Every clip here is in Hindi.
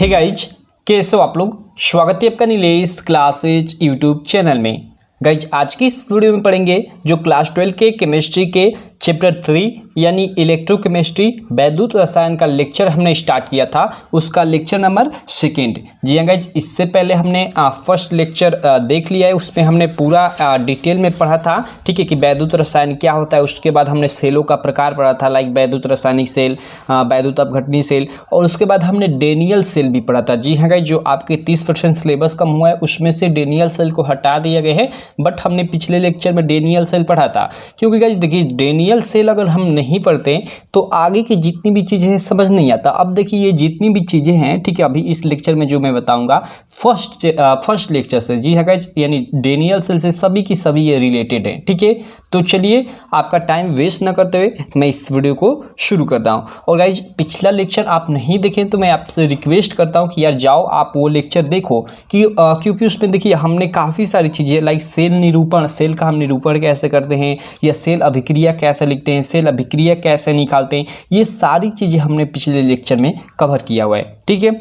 हे गाइज, कैसे हो आप लोग। स्वागत है आपका नीलेश क्लासेज यूट्यूब चैनल में। गाइज, आज की इस वीडियो में पढ़ेंगे जो क्लास 12 के केमिस्ट्री के चैप्टर 3 यानी इलेक्ट्रोकेमिस्ट्री वैद्युत रसायन का लेक्चर हमने स्टार्ट किया था, उसका लेक्चर नंबर 2। जी हाँ गाइज, इससे पहले हमने फर्स्ट लेक्चर देख लिया है, उसमें हमने पूरा डिटेल में पढ़ा था, ठीक है, कि वैद्युत रसायन क्या होता है। उसके बाद हमने सेलों का प्रकार पढ़ा था, लाइक वैद्युत रासायनिक सेल, वैद्युत अपघटनीय सेल, और उसके बाद हमने डेनियल सेल भी पढ़ा था। जी हाँ गाइज, जो आपके 30% सिलेबस कम हुआ है उसमें से डेनियल सेल को हटा दिया गया है, बट हमने पिछले लेक्चर में डेनियल सेल पढ़ा था। क्योंकि गाइज देखिए, डेनियल सेल अगर हम नहीं पढ़ते तो आगे की जितनी भी चीजें हैं समझ नहीं आता। अब देखिए, ये जितनी भी चीजें हैं, ठीक है, अभी इस लेक्चर में जो मैं बताऊंगा फर्स्ट लेक्चर से, जी हाँ गाइज, यानी डेनियल सेल से सभी की सभी ये रिलेटेड है, ठीक है। तो चलिए, आपका टाइम वेस्ट ना करते हुए मैं इस वीडियो को शुरू करता हूँ। और गाइज, पिछला लेक्चर आप नहीं देखें तो मैं आपसे रिक्वेस्ट करता हूँ कि यार जाओ आप वो लेक्चर देखो, कि क्योंकि उसमें देखिए हमने काफ़ी सारी चीज़ें, लाइक सेल निरूपण, सेल का हम निरूपण कैसे करते हैं, या सेल अभिक्रिया कैसे लिखते हैं, सेल अभिक्रिया कैसे निकालते हैं, ये सारी चीज़ें हमने पिछले लेक्चर में कवर किया हुआ है, ठीक है।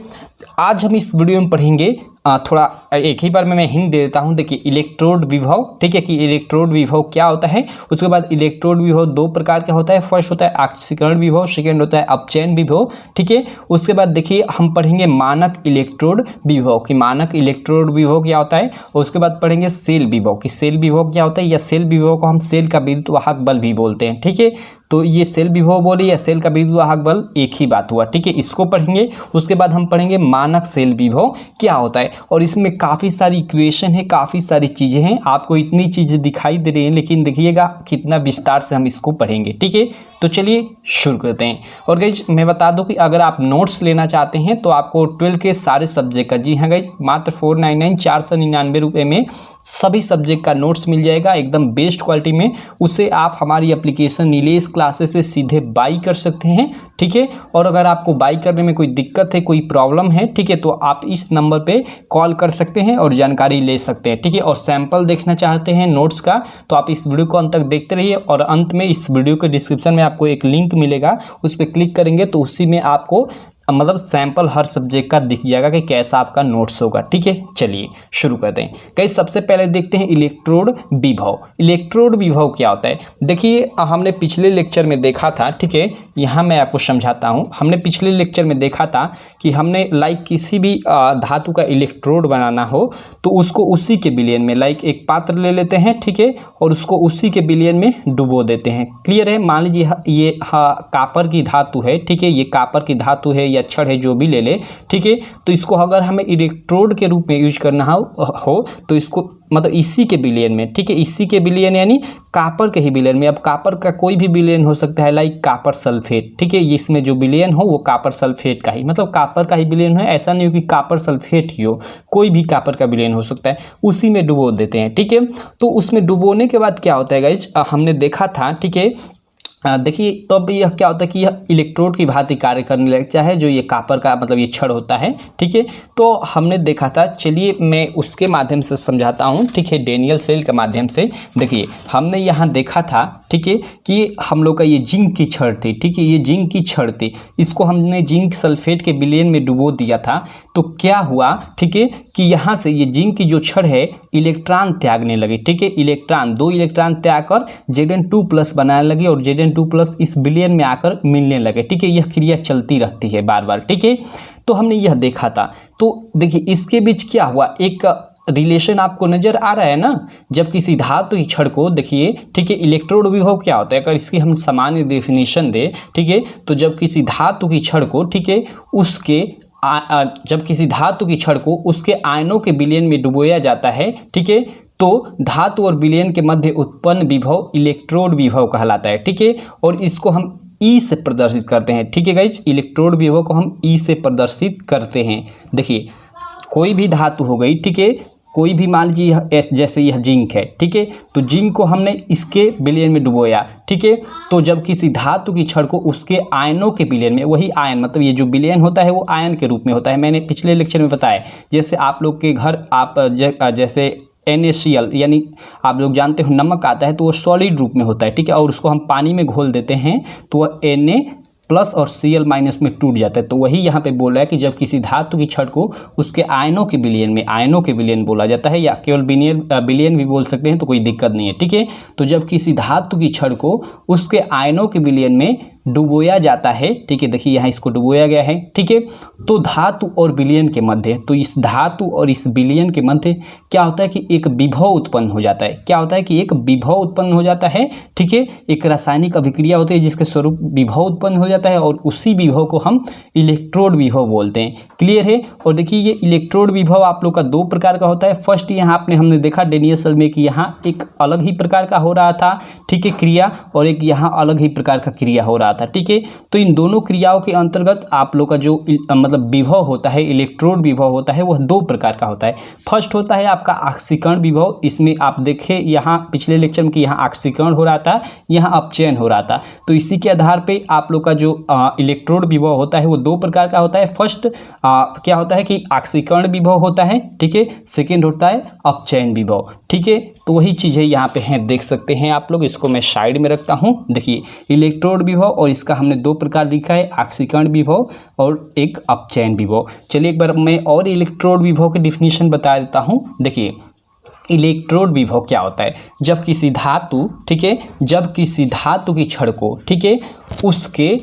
आज हम इस वीडियो में पढ़ेंगे थोड़ा एक ही बार में मैं हिंट दे देता हूँ। देखिए, इलेक्ट्रोड विभव, ठीक है, कि इलेक्ट्रोड विभव क्या होता है। उसके बाद इलेक्ट्रोड विभव दो प्रकार का होता है, फर्स्ट होता है आक्सीकरण विभव, सेकेंड होता है अपचयन विभव, ठीक है। उसके बाद देखिए हम पढ़ेंगे मानक इलेक्ट्रोड विभव, कि मानक इलेक्ट्रोड विभव क्या होता है। और उसके बाद पढ़ेंगे सेल विभव, कि सेल विभव क्या होता है, या सेल विभव को हम सेल का विद्युत वाहक बल भी बोलते हैं, ठीक है। तो ये सेल विभव बोले या सेल का विद्युत वाहक बल एक ही बात हुआ, ठीक है, इसको पढ़ेंगे। उसके बाद हम पढ़ेंगे मानक सेल विभव क्या होता है, और इसमें काफ़ी सारी इक्वेशन है, काफ़ी सारी चीज़ें हैं। आपको इतनी चीज़ें दिखाई दे रही हैं, लेकिन देखिएगा कितना विस्तार से हम इसको पढ़ेंगे, ठीक है। तो चलिए शुरू करते हैं। और गाइज, मैं बता दूं कि अगर आप नोट्स लेना चाहते हैं तो आपको 12 के सारे सब्जेक्ट का, जी हाँ गाइज, मात्र 499 499 रुपये में सभी सब्जेक्ट का नोट्स मिल जाएगा, एकदम बेस्ट क्वालिटी में। उसे आप हमारी एप्लीकेशन नीलेश क्लासेस से सीधे बाई कर सकते हैं, ठीक है। और अगर आपको बाई करने में कोई दिक्कत है, कोई प्रॉब्लम है, ठीक है, तो आप इस नंबर पे कॉल कर सकते हैं और जानकारी ले सकते हैं, ठीक है। और सैंपल देखना चाहते हैं नोट्स का तो आप इस वीडियो को अंत तक देखते रहिए, और अंत में इस वीडियो के डिस्क्रिप्शन में आपको एक लिंक मिलेगा, उस पर क्लिक करेंगे तो उसी में आपको मतलब सैंपल हर सब्जेक्ट का दिख जाएगा कि कैसा आपका नोट्स होगा, ठीक है। चलिए शुरू करते हैं। गाइस, सबसे पहले देखते हैं इलेक्ट्रोड विभव। इलेक्ट्रोड विभव क्या होता है। देखिए, हमने पिछले लेक्चर में देखा था, ठीक है, यहाँ मैं आपको समझाता हूँ। हमने पिछले लेक्चर में देखा था कि हमने लाइक किसी भी धातु का इलेक्ट्रोड बनाना हो तो उसको उसी के विलयन में, लाइक एक पात्र ले लेते हैं, ठीक है, और उसको उसी के विलयन में डुबो देते हैं। क्लियर है। मान लीजिए ये कापर की धातु है, ठीक है, ये कापर की धातु है या छड़ है, जो भी ले ले, ठीक है। तो इसको अगर हमें इलेक्ट्रोड के रूप में यूज करना हो तो इसको मतलब इसी के विलयन में, ठीक है, इसी के विलयन यानी कापर के ही विलयन में। अब कापर का कोई भी विलयन हो सकता है, लाइक कापर सल्फेट, ठीक है, इसमें जो विलयन हो वो कापर सल्फेट का ही, मतलब कापर का ही विलयन हो, ऐसा नहीं हो कि कापर सल्फेट ही हो, कोई भी कापर का विलयन हो सकता है, उसी में डुबो देते हैं, ठीक है। तो उसमें डुबोने के बाद क्या होता है गाइज, हमने देखा था, ठीक है। देखिए, तो अब यह क्या होता है कि यह इलेक्ट्रोड की भांति कार्य करने लगता है, जो ये कापर का मतलब ये छड़ होता है, ठीक है। तो हमने देखा था, चलिए मैं उसके माध्यम से समझाता हूँ, ठीक है, डेनियल सेल के माध्यम से। देखिए, हमने यहाँ देखा था, ठीक है, कि हम लोग का ये जिंक की छड़ थी, ठीक है, ये जिंक की छड़ थी, इसको हमने जिंक सल्फेट के विलयन में डुबो दिया था। तो क्या हुआ, ठीक है, कि यहाँ से ये जिंक की जो छड़ है इलेक्ट्रॉन त्यागने लगे, ठीक है, इलेक्ट्रॉन, 2 इलेक्ट्रॉन त्याग कर Zn2+ बनाने लगे, और Zn2+ इस विलयन में आकर मिलने लगे, ठीक है। यह क्रिया चलती रहती है बार बार, ठीक है। तो हमने यह देखा था। तो देखिए, इसके बीच क्या हुआ, एक रिलेशन आपको नजर आ रहा है ना। जब किसी धातु की छड़ को देखिए, ठीक है, इलेक्ट्रोड विभव क्या होता है, अगर इसकी हम सामान्य डेफिनेशन दे, ठीक है, तो जब किसी धातु की छड़ को, ठीक है, उसके जब किसी धातु की छड़ को उसके आयनों के विलयन में डुबोया जाता है, ठीक है, तो धातु और विलयन के मध्य उत्पन्न विभव इलेक्ट्रोड विभव कहलाता है, ठीक है। और इसको हम ई से प्रदर्शित करते हैं, ठीक है गाइज, इलेक्ट्रोड विभव को हम ई से प्रदर्शित करते हैं। देखिए, कोई भी धातु हो गई, ठीक है, कोई भी मान लीजिए जैसे यह जिंक है, ठीक है, तो जिंक को हमने इसके विलयन में डुबोया, ठीक है। तो जब किसी धातु की छड़ को उसके आयनों के विलयन में, वही आयन मतलब ये जो विलयन होता है वो आयन के रूप में होता है, मैंने पिछले लेक्चर में बताया। जैसे आप लोग के घर आप जैसे NaCl यानी आप लोग जानते हो नमक आता है तो वो सॉलिड रूप में होता है, ठीक है, और उसको हम पानी में घोल देते हैं तो वह प्लस और Cl माइनस में टूट जाता है। तो वही यहाँ पे बोला है कि जब किसी धातु की छड़ को उसके आयनों के विलयन में, आयनों के विलयन बोला जाता है या केवल विलयन भी बोल सकते हैं, तो कोई दिक्कत नहीं है, ठीक है। तो जब किसी धातु की छड़ को उसके आयनों के विलयन में डुबोया जाता है, ठीक है, देखिए यहाँ इसको डुबोया गया है, ठीक है। तो धातु और विलयन के मध्य, तो इस धातु और इस विलयन के मध्य क्या होता है कि एक विभव उत्पन्न हो जाता है। क्या होता है कि एक विभव उत्पन्न हो जाता है, ठीक है। एक रासायनिक अभिक्रिया होती है जिसके स्वरूप विभव उत्पन्न हो जाता है और उसी विभव को हम इलेक्ट्रोड विभव बोलते हैं। क्लियर है। और देखिए ये इलेक्ट्रोड विभव आप लोग का दो प्रकार का होता है। फर्स्ट यहाँ हमने देखा डेनियल सेल में कि यहाँ एक अलग ही प्रकार का हो रहा था, ठीक है, क्रिया, और एक यहाँ अलग ही प्रकार का क्रिया हो रहा था, ठीक है। तो इन दोनों क्रियाओं के अंतर्गत आप लोग का जो मतलब विभव होता है, इलेक्ट्रोड विभव होता है, वह दो प्रकार का होता है। फर्स्ट होता है आपका ऑक्सीकरण विभव। इसमें आप देखें यहाँ पिछले लेक्चर में कि यहाँ ऑक्सीकरण हो रहा था, यहाँ अपचयन हो रहा था। तो इसी के आधार पे आप लोग का जो इलेक्ट्रोड विभव होता है वो दो प्रकार का होता है। फर्स्ट क्या होता है कि ऑक्सीकरण विभव होता है, ठीक है। सेकेंड होता है अपचयन विभव, ठीक है। तो वही चीज़ें यहाँ पे हैं, देख सकते हैं आप लोग। इसको मैं साइड में रखता हूँ। देखिए इलेक्ट्रोड विभव, और इसका हमने दो प्रकार लिखा है, ऑक्सीकरण विभव और एक अपचयन विभव। चलिए एक बार मैं और इलेक्ट्रोड विभव की डिफिनीशन बता देता हूँ। देखिए इलेक्ट्रोड विभव क्या होता है, जब किसी धातु, ठीक है, जब किसी धातु की छड़ को, ठीक है, उसके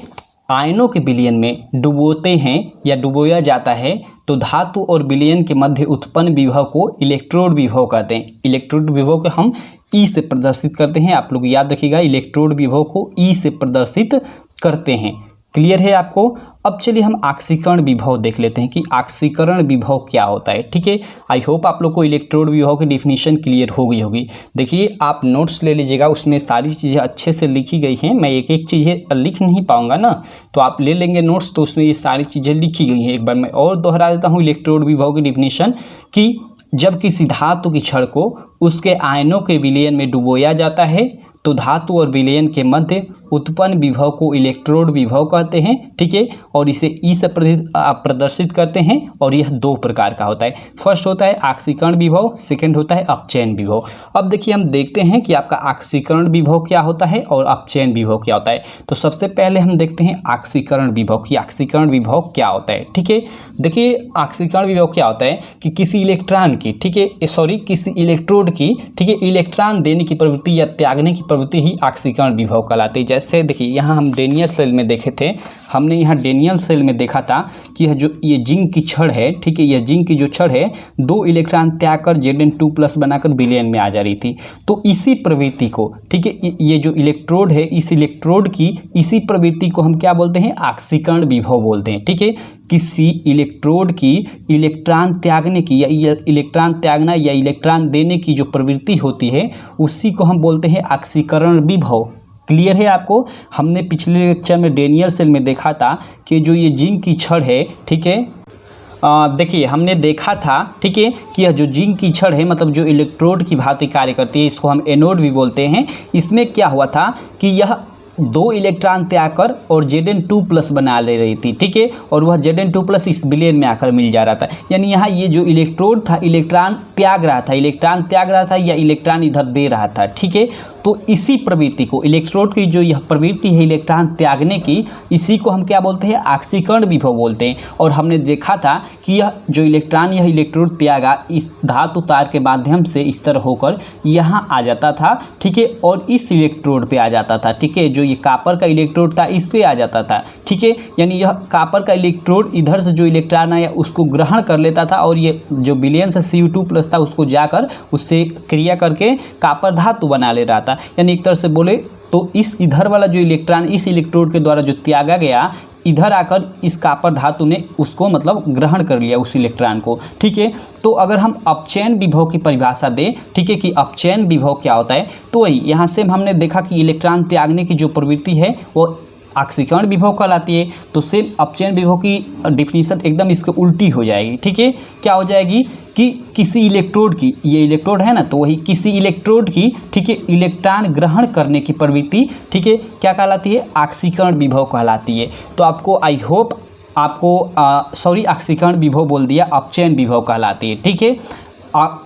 आयनों के विलयन में डुबोते हैं या डुबोया जाता है, तो धातु और विलयन के मध्य उत्पन्न विभव को इलेक्ट्रोड विभव कहते हैं। इलेक्ट्रोड विभव को हम ई से प्रदर्शित करते हैं। आप लोग याद रखिएगा, इलेक्ट्रोड विभव को ई से प्रदर्शित करते हैं। क्लियर है आपको। अब चलिए हम ऑक्सीकरण विभव देख लेते हैं कि ऑक्सीकरण विभव क्या होता है, ठीक है। आई होप आप लोग को इलेक्ट्रोड विभव की डिफिनीशन क्लियर हो गई होगी। देखिए आप नोट्स ले लीजिएगा, उसमें सारी चीज़ें अच्छे से लिखी गई हैं। मैं एक एक चीज़ें लिख नहीं पाऊंगा ना, तो आप ले लेंगे नोट्स, तो उसमें ये सारी चीज़ें लिखी गई हैं। एक बार मैं और दोहरा देता हूँ इलेक्ट्रोड विभव की डिफिनीशन कि जब किसी धातु की छड़ को उसके आयनों के विलयन में डुबोया जाता है, तो धातु और विलयन के मध्य उत्पन्न विभव को इलेक्ट्रोड विभव कहते हैं, ठीक है। और इसे ई से प्रदर्शित करते हैं, और यह दो प्रकार का होता है। फर्स्ट होता है ऑक्सीकरण विभव, सेकंड होता है अपचयन विभव। अब देखिए हम देखते हैं कि आपका ऑक्सीकरण विभव क्या होता है और अपचयन विभव क्या होता है। तो सबसे पहले हम देखते हैं ऑक्सीकरण विभव कि ऑक्सीकरण विभव क्या होता है, ठीक है। देखिए ऑक्सीकरण विभव क्या होता है कि किसी इलेक्ट्रॉन की, ठीक है, किसी इलेक्ट्रोड की, ठीक है, इलेक्ट्रॉन देने की प्रवृत्ति या त्यागने की प्रवृत्ति ही ऑक्सीकरण विभव कहलाती है। जैसे देखिए यहाँ हम डेनियल सेल में देखे थे, हमने यहाँ डेनियल सेल में देखा था कि ये जिंक की छड़ है, ठीक है, ये जिंक की जो छड़ है, दो इलेक्ट्रॉन त्याग कर Zn2+ बनाकर विलयन में आ जा रही थी। तो इसी प्रवृत्ति को, ठीक है, ये जो इलेक्ट्रोड है, इस इलेक्ट्रोड की इसी प्रवृत्ति को हम क्या बोलते हैं, ऑक्सीकरण विभव बोलते हैं, ठीक है। किसी इलेक्ट्रोड की इलेक्ट्रॉन त्यागने की या इलेक्ट्रॉन त्यागना या इलेक्ट्रॉन देने की जो प्रवृत्ति होती है, उसी को हम बोलते हैं ऑक्सीकरण विभव। क्लियर है आपको। हमने पिछले लेक्चर में डेनियल सेल में देखा था कि जो ये जिंक की छड़ है, ठीक है, देखिए हमने देखा था, ठीक है, कि यह जो जिंक की छड़ है, मतलब जो इलेक्ट्रोड की भांति कार्य करती है, इसको हम एनोड भी बोलते हैं। इसमें क्या हुआ था कि यह दो इलेक्ट्रॉन त्याग कर और Zn2+ बना ले रही थी, ठीक है, और वह Zn2+ इस विलयन में आकर मिल जा रहा था। यानी यहाँ ये जो इलेक्ट्रोड था, इलेक्ट्रॉन त्याग रहा था या इलेक्ट्रॉन इधर दे रहा था, ठीक है। तो इसी प्रवृत्ति को, इलेक्ट्रोड की जो यह प्रवृत्ति है इलेक्ट्रॉन त्यागने की, इसी को हम क्या बोलते हैं, ऑक्सीकरण विभव बोलते हैं। और हमने देखा था कि यह जो इलेक्ट्रॉन, यह इलेक्ट्रोड त्यागा इस धातु तार के माध्यम से इस तरह होकर यहाँ आ जाता था, ठीक है, और इस इलेक्ट्रोड पे आ जाता था, ठीक है। जो ये कॉपर का इलेक्ट्रोड था, इस पे आ जाता था, ठीक है। यानी यह कॉपर का इलेक्ट्रोड इधर से जो इलेक्ट्रॉन आया उसको ग्रहण कर लेता था, और ये जो विलयन से Cu2+ था उसको जाकर उससे क्रिया करके कॉपर धातु बना ले रहा था। यानी एक तरह से बोले तो इस इधर वाला जो इलेक्ट्रॉन इस इलेक्ट्रोड के द्वारा जो त्यागा गया, इधर आकर इस कॉपर धातु ने उसको मतलब ग्रहण कर लिया उस इलेक्ट्रॉन को, ठीक है। तो अगर हम अपचयन विभव की परिभाषा दें, ठीक है, कि अपचयन विभव क्या होता है, तो वही यहाँ से हमने देखा कि इलेक्ट्रॉन त्यागने की जो प्रवृत्ति है वो ऑक्सीकरण विभव कहलाती है। तो सेम अपचयन विभव की डिफिनीशन एकदम इसके उल्टी हो जाएगी, ठीक है। क्या हो जाएगी कि किसी इलेक्ट्रोड की, ये इलेक्ट्रोड है ना, तो वही किसी इलेक्ट्रोड की, ठीक है, इलेक्ट्रॉन ग्रहण करने की प्रवृत्ति, ठीक है, क्या कहलाती है, ऑक्सीकरण विभव कहलाती है। तो आपको आई होप आपको ऑक्सीकरण विभव बोल दिया, अपचयन विभव कहलाती है, ठीक है।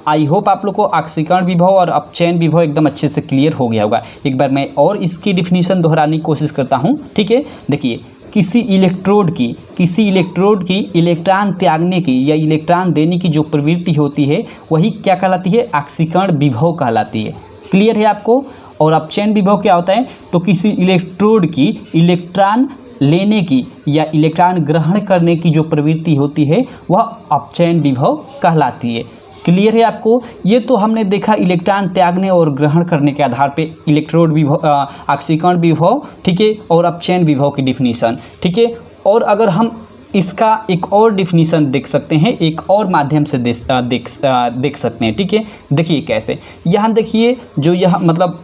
आई होप आप लोग को ऑक्सीकरण विभव और अपचयन विभव एकदम अच्छे से क्लियर हो गया होगा। एक बार मैं और इसकी डिफिनीशन दोहराने की कोशिश करता हूँ, ठीक है। देखिए किसी इलेक्ट्रोड की इलेक्ट्रॉन त्यागने की या इलेक्ट्रॉन देने की जो प्रवृत्ति होती है वही क्या कहलाती है, ऑक्सीकरण विभव कहलाती है। क्लियर है आपको। और अपचयन विभव क्या होता है, तो किसी इलेक्ट्रोड की इलेक्ट्रॉन लेने की या इलेक्ट्रॉन ग्रहण करने की जो प्रवृत्ति होती है वह अपचयन विभव कहलाती है। क्लियर है आपको। ये तो हमने देखा इलेक्ट्रॉन त्यागने और ग्रहण करने के आधार पे इलेक्ट्रोड विभव, ऑक्सीकरण विभव, ठीक है, और अपचयन विभव की डिफिनीशन, ठीक है। और अगर हम इसका एक और डिफिनीशन देख सकते हैं, एक और माध्यम से देख सकते हैं, ठीक है। देखिए कैसे, यहाँ देखिए जो यह मतलब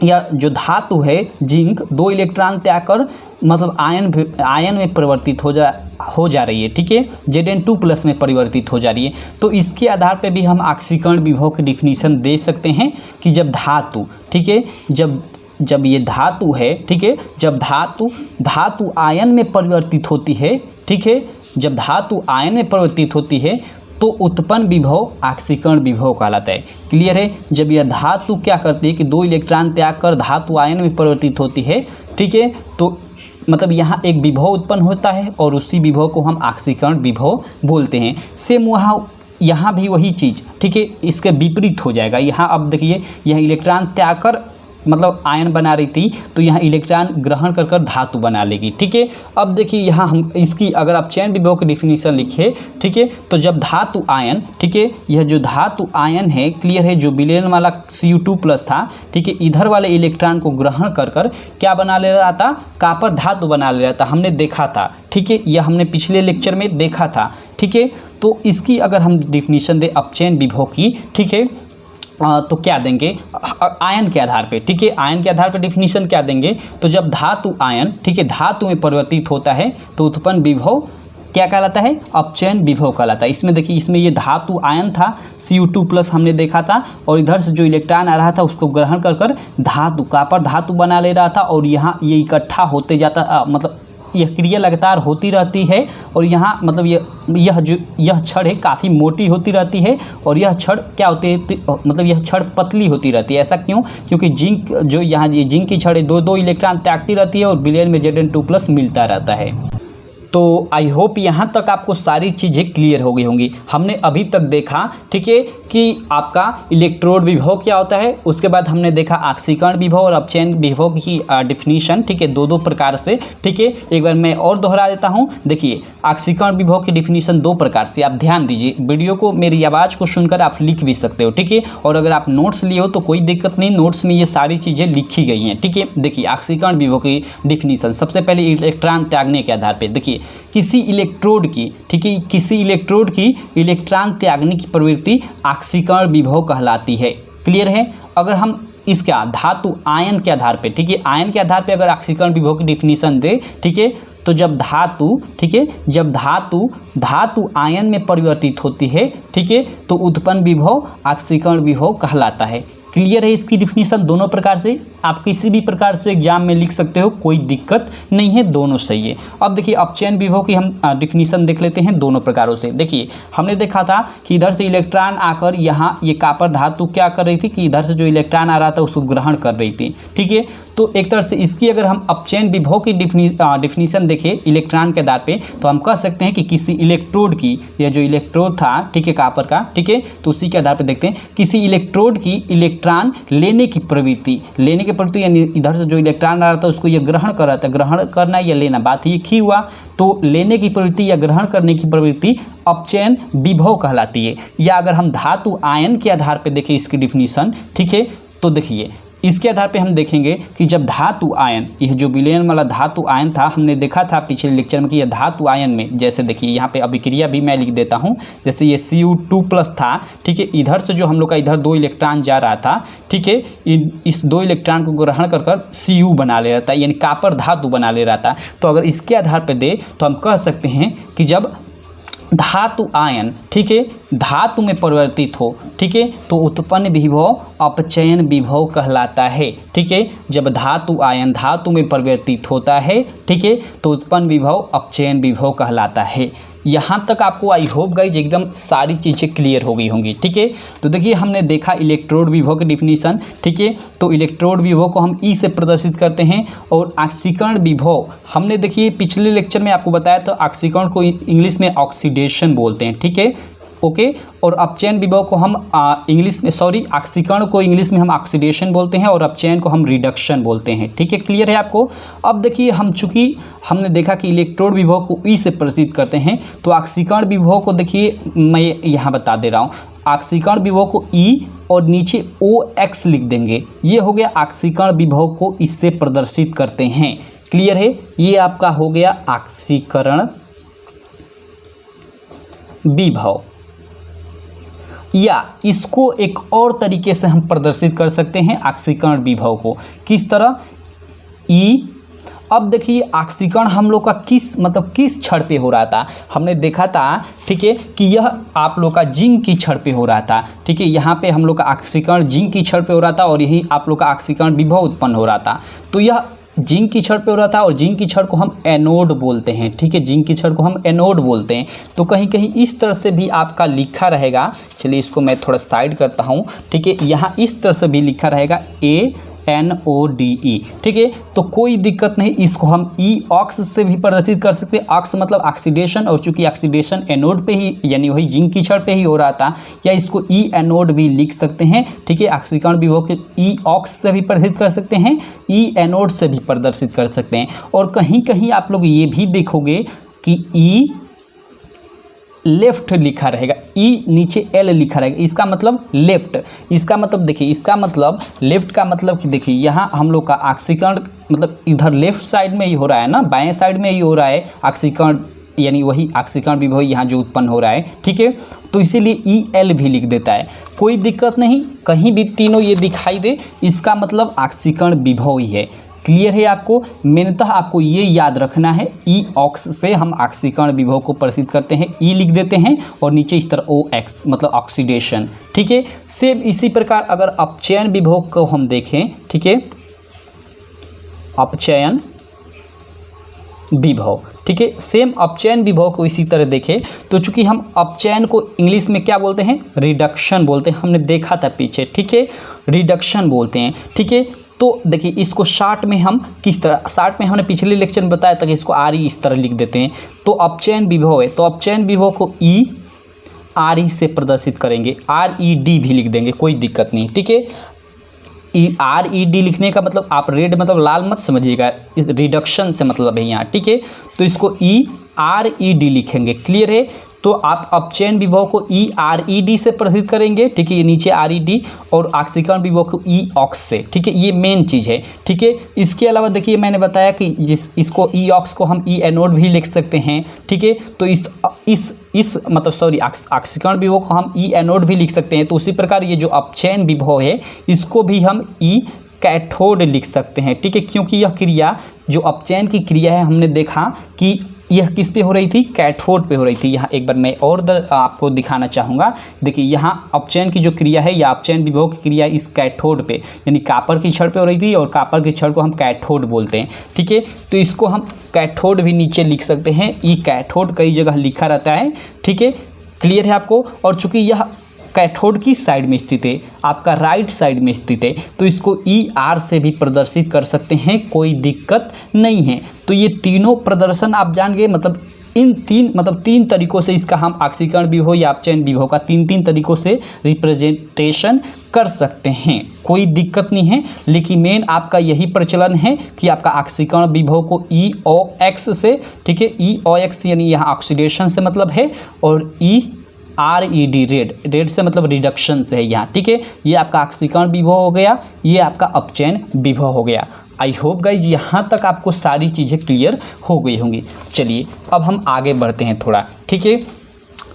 यह जो धातु है जिंक, 2 इलेक्ट्रॉन त्याग कर मतलब आयन में परिवर्तित हो जा रही है, ठीक है, Zn2+ में परिवर्तित हो जा रही है। तो इसके आधार पे भी हम ऑक्सीकरण विभव की डिफिनीशन दे सकते हैं कि जब धातु, ठीक है, जब ये धातु है, ठीक है, जब धातु आयन में परिवर्तित होती है, ठीक है, जब धातु आयन में परिवर्तित होती है तो उत्पन्न विभव ऑक्सीकरण विभव कहलाता है। क्लियर है। जब यह धातु क्या करती है कि 2 इलेक्ट्रॉन त्याग कर धातु आयन में परिवर्तित होती है, ठीक है, तो मतलब यहाँ एक विभव उत्पन्न होता है और उसी विभव को हम ऑक्सीकरण विभव बोलते हैं। सेम यहाँ भी वही चीज़, ठीक है, इसके विपरीत हो जाएगा। यहाँ अब देखिए, यह इलेक्ट्रॉन त्याग कर मतलब आयन बना रही थी, तो यहाँ इलेक्ट्रॉन ग्रहण कर धातु बना लेगी, ठीक है। अब देखिए यहाँ हम इसकी अगर आप चयन विभव की डिफिनीशन लिखे, ठीक है, तो जब धातु आयन, ठीक है, यह जो धातु आयन है, क्लियर है, जो विलयन वाला Cu2+ था, ठीक है, इधर वाले इलेक्ट्रॉन को ग्रहण कर क्या बना ले रहा था, कॉपर धातु बना ले रहा था, हमने देखा था, ठीक है, यह हमने पिछले लेक्चर में देखा था, ठीक है। तो इसकी अगर हम डिफिनीशन दें अपचयन विभव की, ठीक है, तो क्या देंगे आयन के आधार पे, ठीक है, आयन के आधार पे डिफिनीशन क्या देंगे, तो जब धातु आयन, ठीक है, धातु में परिवर्तित होता है तो उत्पन्न विभव क्या कहलाता है, अपचयन विभव कहलाता है। इसमें देखिए, इसमें ये धातु आयन था, Cu2+ हमने देखा था, और इधर से जो इलेक्ट्रॉन आ रहा था उसको ग्रहण कर धातु, कॉपर धातु बना ले रहा था, और यहाँ ये इकट्ठा होते जाता, मतलब यह क्रिया लगातार होती रहती है, और यहाँ मतलब यह छड़ है काफ़ी मोटी होती रहती है, और यह छड़ क्या होती है, मतलब यह छड़ पतली होती रहती है। ऐसा क्यों, क्योंकि जिंक जो यहाँ ये जिंक की छड़ है 2 इलेक्ट्रॉन त्यागती रहती है और विलयन में Zn2+ मिलता रहता है। तो आई होप यहाँ तक आपको सारी चीज़ें क्लियर हो गई होंगी। हमने अभी तक देखा, ठीक है, कि आपका इलेक्ट्रोड विभव क्या होता है, उसके बाद हमने देखा ऑक्सीकरण विभव और अपचयन विभव की डिफिनीशन, ठीक है, 2 प्रकार से, ठीक है। एक बार मैं और दोहरा देता हूँ। देखिए, ऑक्सीकरण विभव की डिफिनीशन 2 प्रकार से, आप ध्यान दीजिए, वीडियो को मेरी आवाज़ को सुनकर आप लिख भी सकते हो, ठीक है, और अगर आप नोट्स लिए हो तो कोई दिक्कत नहीं, नोट्स में ये सारी चीज़ें लिखी गई हैं, ठीक है। देखिए, ऑक्सीकरण विभव की डिफिनीशन सबसे पहले इलेक्ट्रॉन त्यागने के आधार पर, देखिए, किसी इलेक्ट्रोड की, ठीक है, किसी इलेक्ट्रोड की इलेक्ट्रॉन त्यागने की प्रवृत्ति ऑक्सीकरण विभव कहलाती है। क्लियर है। अगर हम इसका धातु आयन के आधार पे, ठीक है, आयन के आधार पे अगर ऑक्सीकरण विभव की डिफिनीशन दे, ठीक है, तो जब धातु, ठीक है, जब धातु आयन में परिवर्तित होती है, ठीक है, तो उत्पन्न विभव ऑक्सीकरण विभव कहलाता है। क्लियर है। इसकी डिफिनीशन दोनों प्रकार से आप किसी भी प्रकार से एग्जाम में लिख सकते हो, कोई दिक्कत नहीं है, दोनों सही है। अब देखिए, अपचयन विभव की हम डिफिनीशन देख लेते हैं दोनों प्रकारों से। देखिए, हमने देखा था कि इधर से इलेक्ट्रॉन आकर यहाँ ये कॉपर धातु क्या कर रही थी कि इधर से जो इलेक्ट्रॉन आ रहा था उसको ग्रहण कर रही थी, ठीक है। तो एक तरह से इसकी अगर हम अपचयन विभव की डिफिनीशन देखें इलेक्ट्रॉन के आधार पे, तो हम कह सकते हैं कि किसी इलेक्ट्रोड की, या जो इलेक्ट्रोड था, ठीक है, कॉपर का, ठीक है, तो उसी के आधार पे देखते हैं किसी इलेक्ट्रोड की इलेक्ट्रॉन लेने की प्रवृत्ति, यानी इधर से जो इलेक्ट्रॉन आ रहा था उसको ये ग्रहण कर रहा था, ग्रहण करना या लेना, बात ये ही हुआ। तो लेने की प्रवृत्ति या ग्रहण करने की प्रवृत्ति अपचयन विभव कहलाती है। या अगर हम धातु आयन के आधार पे देखें इसकी डिफिनीशन, ठीक है, तो देखिए इसके आधार पे हम देखेंगे कि जब धातु आयन, यह जो विलयन वाला धातु आयन था, हमने देखा था पिछले लेक्चर में कि यह धातु आयन में, जैसे देखिए यहाँ पे अभिक्रिया भी मैं लिख देता हूँ, जैसे ये Cu2+ था, ठीक है, इधर से जो हम लोग का इधर 2 इलेक्ट्रॉन जा रहा था, ठीक है, इस 2 इलेक्ट्रॉन को ग्रहण कर Cu बना ले रहा था, यानी कॉपर धातु बना ले रहा था। तो अगर इसके आधार पर दे तो हम कह सकते हैं कि जब धातु आयन, ठीक है, धातु में परिवर्तित हो, ठीक है, तो उत्पन्न विभव अपचयन विभव कहलाता है, ठीक है। जब धातु आयन धातु में परिवर्तित होता है, ठीक है, तो उत्पन्न विभव अपचयन विभव कहलाता है। यहाँ तक आपको आई होप गाइज एकदम सारी चीज़ें क्लियर हो गई होंगी। ठीक है, तो देखिए हमने देखा इलेक्ट्रोड विभव की डिफिनीशन। ठीक है, तो इलेक्ट्रोड विभव को हम ई से प्रदर्शित करते हैं और ऑक्सीकरण विभव हमने देखिए पिछले लेक्चर में आपको बताया तो ऑक्सीकरण को इंग्लिश में ऑक्सीडेशन बोलते हैं। ठीक है, ओके, और अपचयन विभव को हम इंग्लिश में ऑक्सीकरण को इंग्लिश में हम ऑक्सीडेशन बोलते हैं और अपचयन को हम रिडक्शन बोलते हैं। ठीक है, क्लियर है आपको। अब देखिए हम चूंकि हमने देखा कि इलेक्ट्रोड विभव को ई से प्रदर्शित करते हैं, तो ऑक्सीकरण विभव को देखिए मैं यहाँ बता दे रहा हूँ। ऑक्सीकरण विभव को ई और नीचे OX लिख देंगे, ये हो गया ऑक्सीकरण विभव को इससे प्रदर्शित करते हैं। क्लियर है, ये आपका हो गया ऑक्सीकरण विभव। या इसको एक और तरीके से हम प्रदर्शित कर सकते हैं ऑक्सीकरण विभव को, किस तरह, ई। अब देखिए ऑक्सीकरण हम लोग का किस क्षण पे हो रहा था, हमने देखा था। ठीक है, कि यह आप लोग का जिंक की क्षण पे हो रहा था। ठीक है, यहाँ पे हम लोग का ऑक्सीकरण जिंक की क्षण पे हो रहा था और यही आप लोग का ऑक्सीकरण विभव उत्पन्न हो रहा था। तो यह जिंक की क्षण पे हो रहा था और जिंक की क्षण को हम एनोड बोलते हैं। ठीक है, जिंक की क्षण को हम एनोड बोलते हैं। तो कहीं कहीं इस तरह से भी आपका लिखा रहेगा। चलिए इसको मैं थोड़ा साइड करता हूँ। ठीक है, यहाँ इस तरह से भी लिखा रहेगा ANODE। ठीक है, तो कोई दिक्कत नहीं, इसको हम EOX से भी प्रदर्शित कर सकते हैं। ऑक्स मतलब ऑक्सीडेशन, और चूंकि ऑक्सीडेशन एनोड पे ही यानी वही जिंक की क्षण पे ही हो रहा था, या इसको E एनोड भी लिख सकते हैं। ठीक है, ऑक्सीकरण विभव के EOX से भी प्रदर्शित कर सकते हैं, E एनोड से भी प्रदर्शित कर सकते हैं। और कहीं कहीं आप लोग ये भी देखोगे कि E लेफ्ट लिखा रहेगा, ई नीचे एल लिखा रहेगा, इसका मतलब लेफ्ट। इसका मतलब देखिए, इसका मतलब लेफ्ट का मतलब कि देखिए यहाँ हम लोग का ऑक्सीकरण मतलब इधर लेफ्ट साइड में ही हो रहा है ना, बाएं साइड में ही हो रहा है ऑक्सीकरण, यानी वही ऑक्सीकरण विभव यहाँ जो उत्पन्न हो रहा है। ठीक है, तो इसीलिए ई एल भी लिख देता है, कोई दिक्कत नहीं, कहीं भी तीनों ये दिखाई दे, इसका मतलब ऑक्सीकरण विभव ही है। क्लियर है आपको। मेनतः आपको ये याद रखना है, EOX से हम ऑक्सीकरण विभव को प्रदर्शित करते हैं, E लिख देते हैं और नीचे इस तरह OX मतलब ऑक्सीडेशन। ठीक है, सेम इसी प्रकार अगर अपचयन विभव को हम देखें, ठीक है, अपचयन विभव, ठीक है, सेम अपचयन विभव को इसी तरह देखें तो चूंकि हम अपचयन को इंग्लिश में क्या बोलते हैं, रिडक्शन बोलते हैं, हमने देखा था पीछे। ठीक है, रिडक्शन बोलते हैं। ठीक है, तो देखिए इसको शार्ट में हम किस तरह, शार्ट में हमने पिछले लेक्चर में बताया था कि इसको RE इस तरह लिख देते हैं। तो अपचयन विभव है, तो अपचयन विभव को RE से प्रदर्शित करेंगे, RED भी लिख देंगे, कोई दिक्कत नहीं। ठीक है, RED लिखने का मतलब आप रेड मतलब लाल मत समझिएगा, इस रिडक्शन से मतलब है यहाँ। ठीक है, तो इसको RED लिखेंगे। क्लियर है, तो आप अपचयन विभव को RED से प्रदर्शित करेंगे। ठीक है, ये नीचे RED, और ऑक्सीकरण विभव को EOX से। ठीक है, ये मेन चीज़ है। ठीक है, इसके अलावा देखिए मैंने बताया कि इसको EOX को हम E एनोड भी लिख सकते हैं। ठीक है, तो इस मतलब ऑक्सीकरण विभव को हम E एनोड भी लिख सकते हैं। तो उसी प्रकार ये जो अपचयन विभव है इसको भी हम E कैथोड लिख सकते हैं। ठीक है, क्योंकि यह क्रिया जो अपचयन की क्रिया है, हमने देखा कि यह किस पे हो रही थी, कैथोड पे हो रही थी। यहाँ एक बार मैं और आपको दिखाना चाहूँगा। देखिए यहाँ अपचयन की जो क्रिया है या अपचयन विभव की क्रिया इस कैथोड पे यानी कॉपर की छड़ पे हो रही थी, और कॉपर की छड़ को हम कैथोड बोलते हैं। ठीक है, तो इसको हम कैथोड भी नीचे लिख सकते हैं, ई कैथोड कई जगह लिखा रहता है। ठीक है, क्लियर है आपको। और चूँकि यह कैथोड की साइड में स्थित है, आपका राइट साइड में स्थित है, तो इसको ER से भी प्रदर्शित कर सकते हैं, कोई दिक्कत नहीं है। तो ये तीनों प्रदर्शन आप जान गए, मतलब इन तीन तरीकों से इसका हम ऑक्सीकरण विभव या अपचयन विभव का तीन तरीकों से रिप्रेजेंटेशन कर सकते हैं, कोई दिक्कत नहीं है। लेकिन मेन आपका यही प्रचलन है कि आपका ऑक्सीकरण विभव को EOX से, ठीक है, EOX यानी यहाँ ऑक्सीडेशन से मतलब है, और RED रेड से मतलब रिडक्शन से है यहाँ। ठीक है, ये आपका ऑक्सीकरण विभव हो गया, ये आपका अपचयन विभव हो गया। आई होप गाइज यहाँ तक आपको सारी चीज़ें क्लियर हो गई होंगी। चलिए अब हम आगे बढ़ते हैं थोड़ा। ठीक है,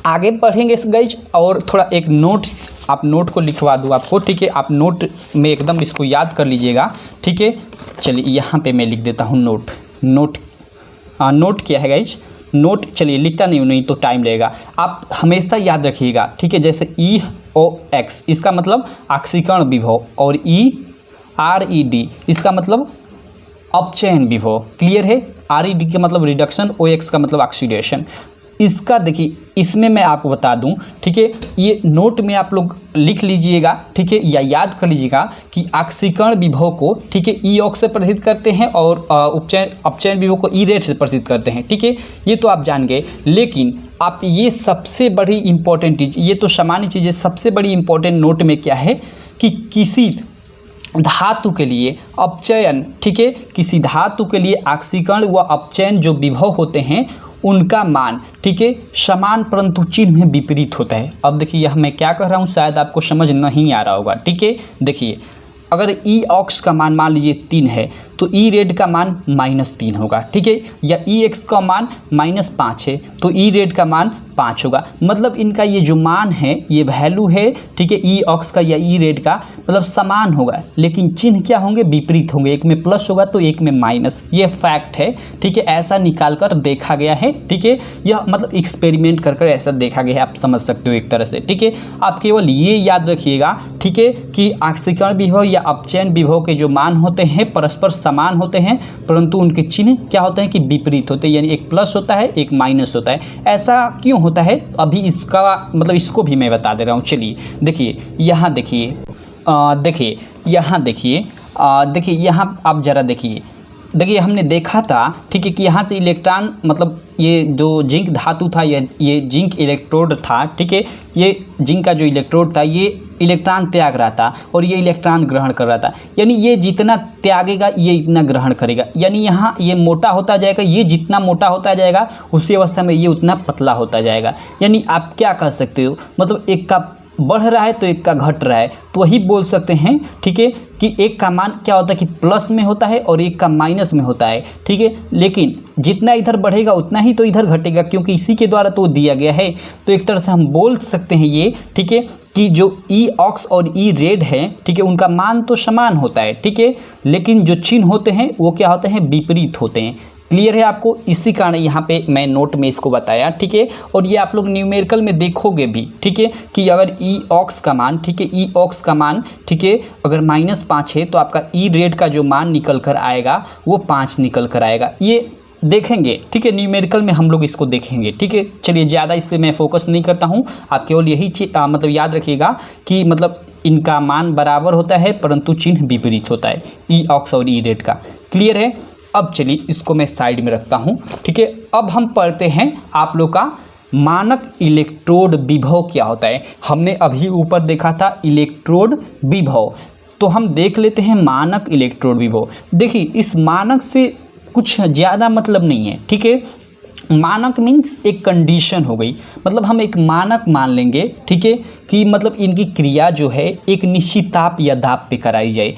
आगे बढ़ेंगे गाइज, और थोड़ा एक नोट, आप नोट को लिखवा दूँ आपको। ठीक है, आप नोट में एकदम इसको याद कर लीजिएगा। ठीक है, चलिए यहाँ पे मैं लिख देता हूँ नोट क्या है गाइज, नोट। चलिए लिखता नहीं तो टाइम लगेगा, आप हमेशा याद रखिएगा। ठीक है, जैसे EOX इसका मतलब ऑक्सीकरण विभव, और RED इसका मतलब अपचयन विभव। क्लियर है, RED का मतलब रिडक्शन, OX का मतलब ऑक्सीडेशन। इसका देखिए, इसमें मैं आपको बता दूं, ठीक है, ये नोट में आप लोग लिख लीजिएगा, ठीक है, या याद कर लीजिएगा कि ऑक्सीकरण विभव को, ठीक है, ई ऑक्स से प्रदर्शित करते हैं और अपचयन विभव को ई रेट से प्रदर्शित करते हैं, ठीक है, ये तो आप जान गए। लेकिन आप ये सबसे बड़ी इंपॉर्टेंट चीज़, ये तो सामान्य चीज़ है, सबसे बड़ी इंपॉर्टेंट नोट में क्या है कि किसी धातु के लिए अपचयन, ठीक है, किसी धातु के लिए ऑक्सीकरण व अपचयन जो विभव होते हैं उनका मान, ठीक है, समान परंतु चिन्ह में विपरीत होता है। अब देखिए यह मैं क्या कह रहा हूँ शायद आपको समझ नहीं आ रहा होगा, ठीक है। देखिए अगर ई ऑक्स का मान लीजिए 3 है तो ई रेड का मान -3 होगा, ठीक है, या ई एक्स का मान -5 है तो ई रेड का मान 5 होगा। मतलब इनका ये जो मान है, ये वैल्यू है, ठीक है, ई ऑक्स का या ई रेड का मतलब समान होगा, लेकिन चिन्ह क्या होंगे, विपरीत होंगे। एक में प्लस होगा तो एक में माइनस, ये फैक्ट है, ठीक है, ऐसा निकाल कर देखा गया है, ठीक है, यह मतलब एक्सपेरिमेंट कर ऐसा देखा गया है, आप समझ सकते हो एक तरह से, ठीक है। आप केवल ये याद रखिएगा, ठीक है, कि ऑक्सीकरण विभव या अपचयन विभव के जो मान होते हैं परस्पर समान होते हैं, परंतु उनके चिन्ह क्या होते हैं कि विपरीत होते हैं, यानी एक प्लस होता है एक माइनस होता है। ऐसा क्यों होता है अभी इसका मतलब इसको भी मैं बता दे रहा हूँ। चलिए देखिए यहाँ देखिए, देखिए यहाँ देखिए, देखिए यहाँ आप ज़रा देखिए, देखिए हमने देखा था, ठीक है, कि यहाँ से इलेक्ट्रॉन मतलब ये जो जिंक धातु था, ये जिंक इलेक्ट्रोड था, ठीक है, ये जिंक का जो इलेक्ट्रोड था ये इलेक्ट्रॉन त्याग रहा था और ये इलेक्ट्रॉन ग्रहण कर रहा था, यानी ये जितना त्यागेगा ये इतना ग्रहण करेगा, यानी यहाँ ये मोटा होता जाएगा, ये जितना मोटा होता जाएगा उसी अवस्था में ये उतना पतला होता जाएगा। यानी आप क्या कह सकते हो, मतलब एक का बढ़ रहा है तो एक का घट रहा है, तो वही बोल सकते हैं, ठीक है, कि एक का मान क्या होता है कि प्लस में होता है और एक का माइनस में होता है, ठीक है, लेकिन जितना इधर बढ़ेगा उतना ही तो इधर घटेगा, क्योंकि इसी के द्वारा तो दिया गया है। तो एक तरह से हम बोल सकते हैं ये, ठीक है, कि जो ई ऑक्स और ई रेड है, ठीक है, उनका मान तो समान होता है, ठीक है, लेकिन जो चिन्ह होते हैं वो क्या होते हैं, विपरीत होते हैं। क्लियर है आपको, इसी कारण यहाँ पे मैं नोट में इसको बताया, ठीक है, और ये आप लोग न्यूमेरिकल में देखोगे भी, ठीक है, कि अगर ई ऑक्स का मान, ठीक है, ई ऑक्स का मान, ठीक है, अगर -5 है तो आपका ई रेड का जो मान निकल कर आएगा वो 5 निकल कर आएगा। ये देखेंगे, ठीक है, न्यूमेरिकल में हम लोग इसको देखेंगे, ठीक है। चलिए ज़्यादा इस पर मैं फोकस नहीं करता हूँ, आप केवल यही मतलब याद रखिएगा कि मतलब इनका मान बराबर होता है परंतु चिन्ह विपरीत होता है, ई ऑक्स और ई रेड का। क्लियर है। अब चलिए इसको मैं साइड में रखता हूँ, ठीक है। अब हम पढ़ते हैं आप लोग का मानक इलेक्ट्रोड विभव क्या होता है। हमने अभी ऊपर देखा था इलेक्ट्रोड विभव, तो हम देख लेते हैं मानक इलेक्ट्रोड विभव। देखिए इस मानक से कुछ ज़्यादा मतलब नहीं है, ठीक है। मानक मीन्स एक कंडीशन हो गई, मतलब हम एक मानक मान लेंगे, ठीक है, कि मतलब इनकी क्रिया जो है एक निश्चित ताप या दाब पे कराई जाए,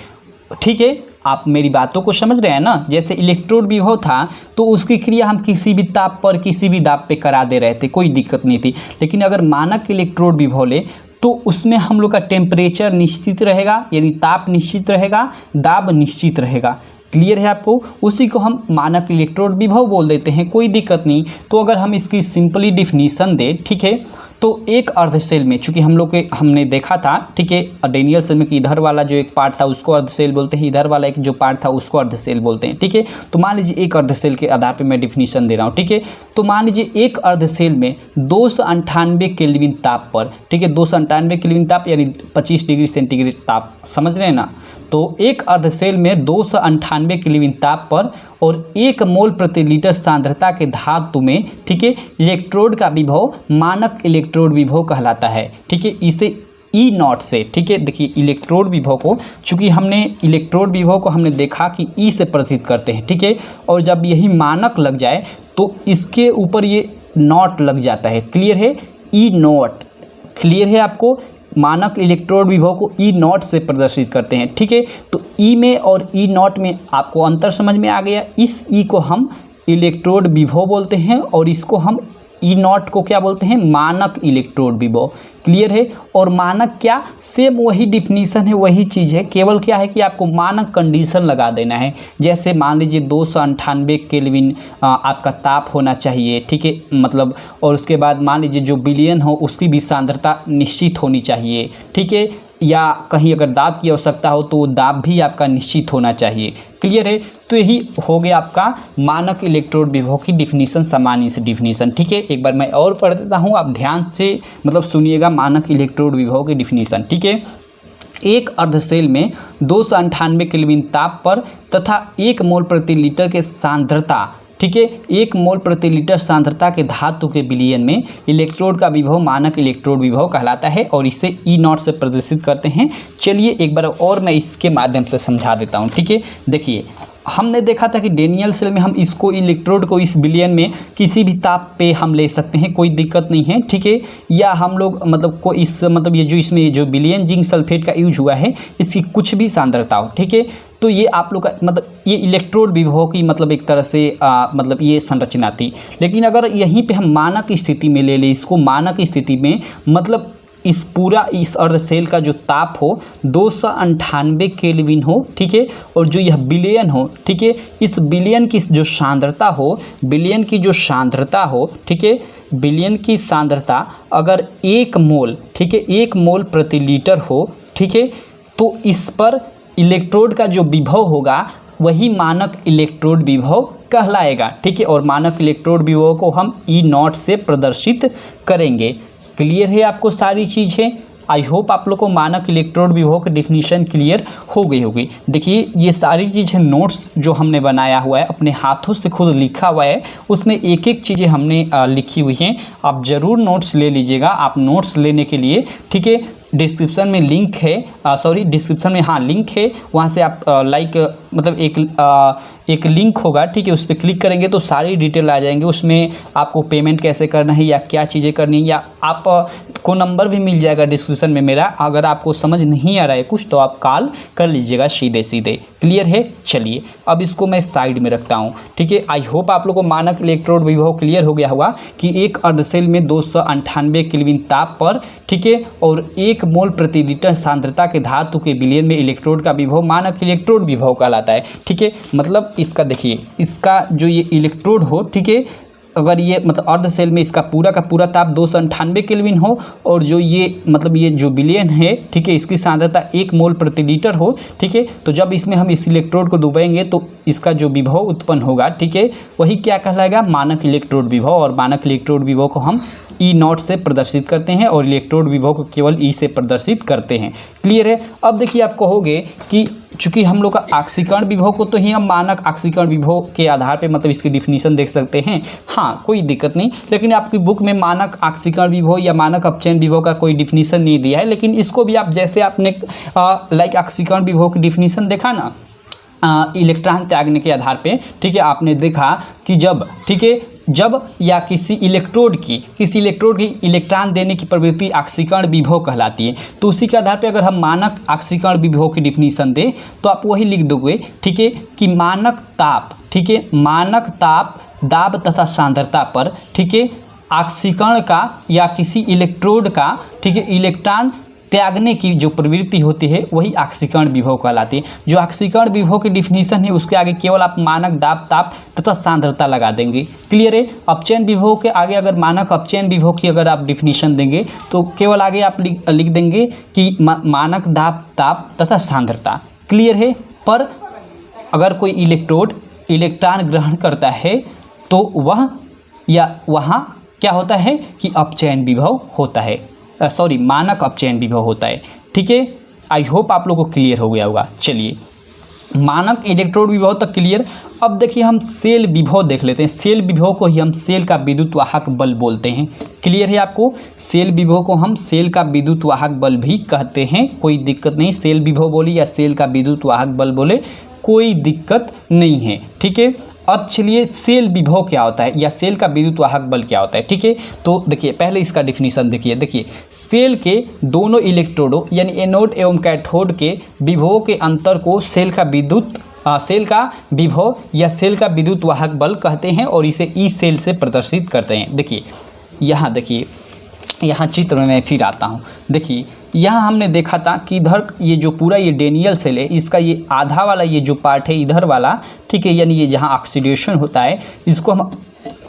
ठीक है। आप मेरी बातों को समझ रहे हैं ना। जैसे इलेक्ट्रोड विभव था तो उसकी क्रिया हम किसी भी ताप पर किसी भी दाब पे करा दे रहे थे, कोई दिक्कत नहीं थी। लेकिन अगर मानक इलेक्ट्रोड विभव ले तो उसमें हम लोग का टेम्परेचर निश्चित रहेगा, यानी ताप निश्चित रहेगा, दाब निश्चित रहेगा। क्लियर है आपको, उसी को हम मानक इलेक्ट्रोड विभव बोल देते हैं, कोई दिक्कत नहीं। तो अगर हम इसकी सिंपली डिफिनीसन दें, ठीक है, तो एक अर्धसेल में, चूंकि हम लोग के हमने देखा था, ठीक है, डेनियल सेल में कि इधर वाला जो एक पार्ट था उसको अर्धसेल बोलते हैं, इधर वाला एक जो पार्ट था उसको अर्धसेल बोलते हैं, ठीक है। तो मान लीजिए एक अर्धसेल के आधार पे मैं डिफिनीशन दे रहा हूँ, ठीक है। तो मान लीजिए एक अर्धसेल में 298 केल्विन ताप पर, ठीक है, 298 केल्विन ताप यानी 25 डिग्री सेंटीग्रेड ताप, समझ रहे हैं ना। तो एक अर्धसेल में 298 केल्विन ताप पर और 1 मोल प्रति लीटर सांद्रता के धातु में, ठीक है, इलेक्ट्रोड का विभव मानक इलेक्ट्रोड विभव कहलाता है, ठीक है। इसे ई नॉट से, ठीक है, देखिए इलेक्ट्रोड विभव को, चूंकि हमने इलेक्ट्रोड विभव को हमने देखा कि ई से प्रदर्शित करते हैं, ठीक है, और जब यही मानक लग जाए तो इसके ऊपर ये नॉट लग जाता है। क्लियर है, ई नॉट। क्लियर है आपको, मानक इलेक्ट्रोड विभव को ई नॉट से प्रदर्शित करते हैं, ठीक है। तो ई में और ई नॉट में आपको अंतर समझ में आ गया। इस ई को हम इलेक्ट्रोड विभव बोलते हैं और इसको हम ई नॉट को क्या बोलते हैं, मानक इलेक्ट्रोड विभव। क्लियर है। और मानक क्या, सेम वही डिफिनीसन है, वही चीज़ है, केवल क्या है कि आपको मानक कंडीशन लगा देना है। जैसे मान लीजिए 298 केल्विन आपका ताप होना चाहिए, ठीक है, मतलब, और उसके बाद मान लीजिए जो विलयन हो उसकी भी सांद्रता निश्चित होनी चाहिए, ठीक है। या कहीं अगर दाब की आवश्यकता हो तो दाब भी आपका निश्चित होना चाहिए। क्लियर है। तो यही हो गया आपका मानक इलेक्ट्रोड विभव की डिफिनीशन, सामान्य से डिफिनीशन। ठीक है, एक बार मैं और पढ़ देता हूँ, आप ध्यान से मतलब सुनिएगा मानक इलेक्ट्रोड विभव की डिफिनीशन। ठीक है, एक अर्धसेल में 298 केल्विन ताप पर तथा 1 मोल प्रति लीटर के सांद्रता, ठीक है, 1 मोल प्रति लीटर सांद्रता के धातु के विलयन में इलेक्ट्रोड का विभव मानक इलेक्ट्रोड विभव कहलाता है और इसे E0 से प्रदर्शित करते हैं। चलिए एक बार और मैं इसके माध्यम से समझा देता हूँ। ठीक है, देखिए हमने देखा था कि डेनियल सेल में हम इसको इलेक्ट्रोड को इस विलयन में किसी भी ताप पे हम ले सकते हैं, कोई दिक्कत नहीं है। ठीक है, या हम लोग मतलब को इस मतलब ये जो इसमें जो विलयन जिंक सल्फेट का यूज हुआ है इसकी कुछ भी सांद्रता हो। ठीक है, तो ये आप लोग का मतलब ये इलेक्ट्रोड विभव की मतलब एक तरह से मतलब ये संरचना थी। लेकिन अगर यहीं पे हम मानक स्थिति में ले लें इसको, मानक स्थिति में मतलब इस पूरा इस अर्धसेल का जो ताप हो 298 केल्विन हो। ठीक है, और जो यह विलयन हो, ठीक है, इस विलयन की जो सांद्रता हो, विलयन की जो सांद्रता हो, ठीक है, विलयन की सांद्रता अगर 1 मोल, ठीक है, 1 मोल प्रति लीटर हो, ठीक है, तो इस पर इलेक्ट्रोड का जो विभव होगा वही मानक इलेक्ट्रोड विभव कहलाएगा। ठीक है, और मानक इलेक्ट्रोड विभव को हम E0 से प्रदर्शित करेंगे। क्लियर है आपको सारी चीज़ें? आई होप आप लोग को मानक इलेक्ट्रोड विभव की डिफिनीशन क्लियर हो गई होगी। देखिए ये सारी चीज़ें नोट्स जो हमने बनाया हुआ है, अपने हाथों से खुद लिखा हुआ है, उसमें एक एक चीज़ें हमने लिखी हुई हैं। आप ज़रूर नोट्स ले लीजिएगा। आप नोट्स लेने के लिए, ठीक है, डिस्क्रिप्शन में लिंक है, डिस्क्रिप्शन में हाँ लिंक है, वहाँ से आप मतलब एक लिंक होगा, ठीक है, उस पर क्लिक करेंगे तो सारी डिटेल आ जाएंगे। उसमें आपको पेमेंट कैसे करना है या क्या चीज़ें करनी है, या आप को नंबर भी मिल जाएगा डिस्क्रिप्शन में मेरा। अगर आपको समझ नहीं आ रहा है कुछ तो आप कॉल कर लीजिएगा सीधे सीधे। क्लियर है? चलिए अब इसको मैं साइड में रखता हूँ। ठीक है, आई होप आप लोग को मानक इलेक्ट्रोड विभव क्लियर हो गया होगा कि एक अर्धसेल में 298 केल्विन ताप पर, ठीक है, और 1 मोल प्रति लीटर सांद्रता के धातु के विलयन में इलेक्ट्रोड का विभव मानक इलेक्ट्रोड विभव कहलाता है। ठीक है, मतलब इसका देखिए, इसका जो ये इलेक्ट्रोड हो, ठीक है, अगर ये मतलब अर्धसेल में इसका पूरा का पूरा ताप 298 केल्विन हो और जो ये मतलब ये जो विलयन है, ठीक है, इसकी सांद्रता 1 मोल प्रति लीटर हो, ठीक है, तो जब इसमें हम इस इलेक्ट्रोड को डुबाएंगे तो इसका जो विभव उत्पन्न होगा, ठीक है, वही क्या कहलाएगा? मानक इलेक्ट्रोड विभव। और मानक इलेक्ट्रोड विभव को हम E0 से प्रदर्शित करते हैं और इलेक्ट्रोड विभव को केवल E से प्रदर्शित करते हैं। क्लियर है? अब देखिए आप कहोगे कि चूंकि हम लोग का ऑक्सीकरण विभव को तो ही हम मानक ऑक्सीकरण विभव के आधार पे मतलब इसकी डिफिनीशन देख सकते हैं। हाँ, कोई दिक्कत नहीं, लेकिन आपकी बुक में मानक ऑक्सीकरण विभव या मानक अपचयन विभव का कोई डिफिनीशन नहीं दिया है। लेकिन इसको भी आप जैसे आपने लाइक ऑक्सीकरण विभव की डिफिनीशन देखा ना, इलेक्ट्रॉन त्यागने के आधार पे, ठीक है, आपने देखा कि जब, ठीक है, जब या किसी इलेक्ट्रोड की इलेक्ट्रॉन देने की प्रवृत्ति ऑक्सीकरण विभव कहलाती है। तो उसी के आधार पे अगर हम मानक ऑक्सीकरण विभव की डिफिनीशन दें तो आप वही लिख दोगे, ठीक है, कि मानक ताप, ठीक है, मानक ताप, दाब तथा सांद्रता पर, ठीक है, ऑक्सीकरण का या किसी इलेक्ट्रोड का, ठीक है, इलेक्ट्रॉन त्यागने की जो प्रवृत्ति होती है वही ऑक्सीकरण विभव कहलाती है। जो ऑक्सीकरण विभव की डिफिनीशन है उसके आगे केवल आप मानक दाब, ताप तथा सांद्रता लगा देंगे। क्लियर है? अपचयन विभव के आगे अगर मानक अपचयन विभव की अगर आप डिफिनीशन देंगे तो केवल आगे आप लिख देंगे कि मानक दाब, ताप तथा सांद्रता। क्लियर है? पर अगर कोई इलेक्ट्रोड इलेक्ट्रॉन ग्रहण करता है तो वह या वहाँ क्या होता है कि अपचयन विभव होता है, मानक अपचयन विभव होता है। ठीक है, आई होप आप लोगों को क्लियर हो गया होगा। चलिए मानक इलेक्ट्रोड विभव तक क्लियर। अब देखिए हम सेल विभव देख लेते हैं। सेल विभव को ही हम सेल का विद्युत वाहक बल बोलते हैं। क्लियर है आपको? सेल विभव को हम सेल का विद्युत वाहक बल भी कहते हैं, कोई दिक्कत नहीं। सेल विभव बोले या सेल का विद्युत वाहक बल बोले कोई दिक्कत नहीं है। ठीक है, अब चलिए सेल विभव क्या होता है या सेल का विद्युत वाहक बल क्या होता है। ठीक है, तो देखिए पहले इसका डिफिनीशन देखिए सेल के दोनों इलेक्ट्रोडों यानी एनोड एवं कैथोड के विभवों के अंतर को सेल का विभव या सेल का विद्युत वाहक बल कहते हैं और इसे ई सेल से प्रदर्शित करते हैं। देखिए यहाँ चित्र में मैं फिर आता हूँ। देखिए यहाँ हमने देखा था कि इधर ये जो पूरा ये डेनियल सेल है, इसका ये आधा वाला ये जो पार्ट है इधर वाला, ठीक है, यानी ये जहाँ ऑक्सीडेशन होता है इसको हम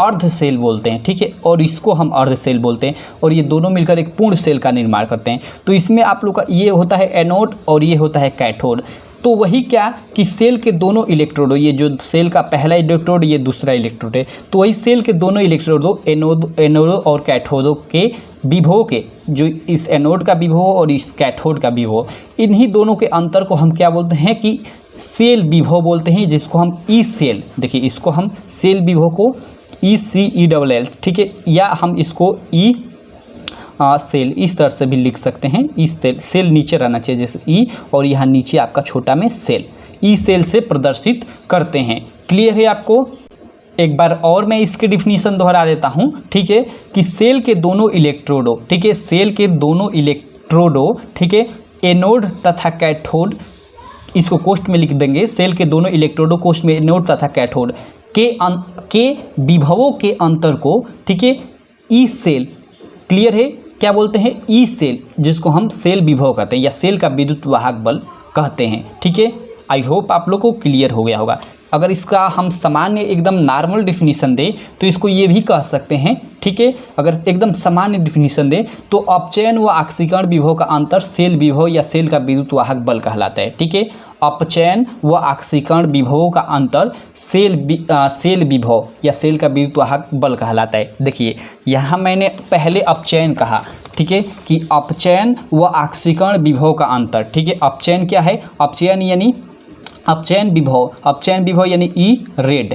अर्ध सेल बोलते हैं, ठीक है, और इसको हम अर्ध सेल बोलते हैं, और ये दोनों मिलकर एक पूर्ण सेल का निर्माण करते हैं। तो इसमें आप लोग का ये होता है एनोड और ये होता है कैथोड। तो वही क्या कि सेल के दोनों इलेक्ट्रोड, ये जो सेल का पहला इलेक्ट्रोड ये दूसरा इलेक्ट्रोड है, तो वही सेल के दोनों इलेक्ट्रोडों एनोड और कैथोडों के विभव के, जो इस एनोड का विभव और इस कैथोड का विभव, इन्हीं दोनों के अंतर को हम क्या बोलते हैं कि सेल विभव बोलते हैं, जिसको हम ई सेल, देखिए इसको हम सेल विभव को ECELL, ठीक है, या हम इसको ई सेल इस तरह से भी लिख सकते हैं। ई सेल नीचे रहना चाहिए जैसे ई, और यहाँ नीचे आपका छोटा में सेल, ई सेल से प्रदर्शित करते हैं। क्लियर है आपको? एक बार और मैं इसके डिफिनीशन दोहरा देता हूँ, ठीक है, कि सेल के दोनों इलेक्ट्रोडों, ठीक है, सेल के दोनों इलेक्ट्रोडों, ठीक है, एनोड तथा कैथोड, इसको कोष्ठ में लिख देंगे, सेल के दोनों इलेक्ट्रोडों कोष्ठ में एनोड तथा कैथोड के विभवों के अंतर को, ठीक है, ई सेल, क्लियर है, क्या बोलते हैं, ई सेल, जिसको हम सेल विभव कहते हैं या सेल का विद्युत वाहक बल कहते हैं, ठीक है। आई होप आप लोग को क्लियर हो गया होगा। अगर इसका हम सामान्य एकदम नॉर्मल डिफिनीशन दें तो इसको ये भी कह सकते हैं, ठीक है, अगर एकदम सामान्य डिफिनीशन दें तो अपचयन व ऑक्सीकरण विभव का अंतर सेल विभव या सेल का विद्युत वाहक बल कहलाता है, ठीक है। अपचयन व ऑक्सीकरण विभवों का अंतर सेल विभव या सेल का विद्युत वाहक बल कहलाता है। देखिए यहाँ मैंने पहले अपचयन कहा, ठीक है, कि अपचयन व ऑक्सीकरण विभव का अंतर, ठीक है। अपचयन क्या है? अपचयन यानी अपचयन विभव यानी ई रेड,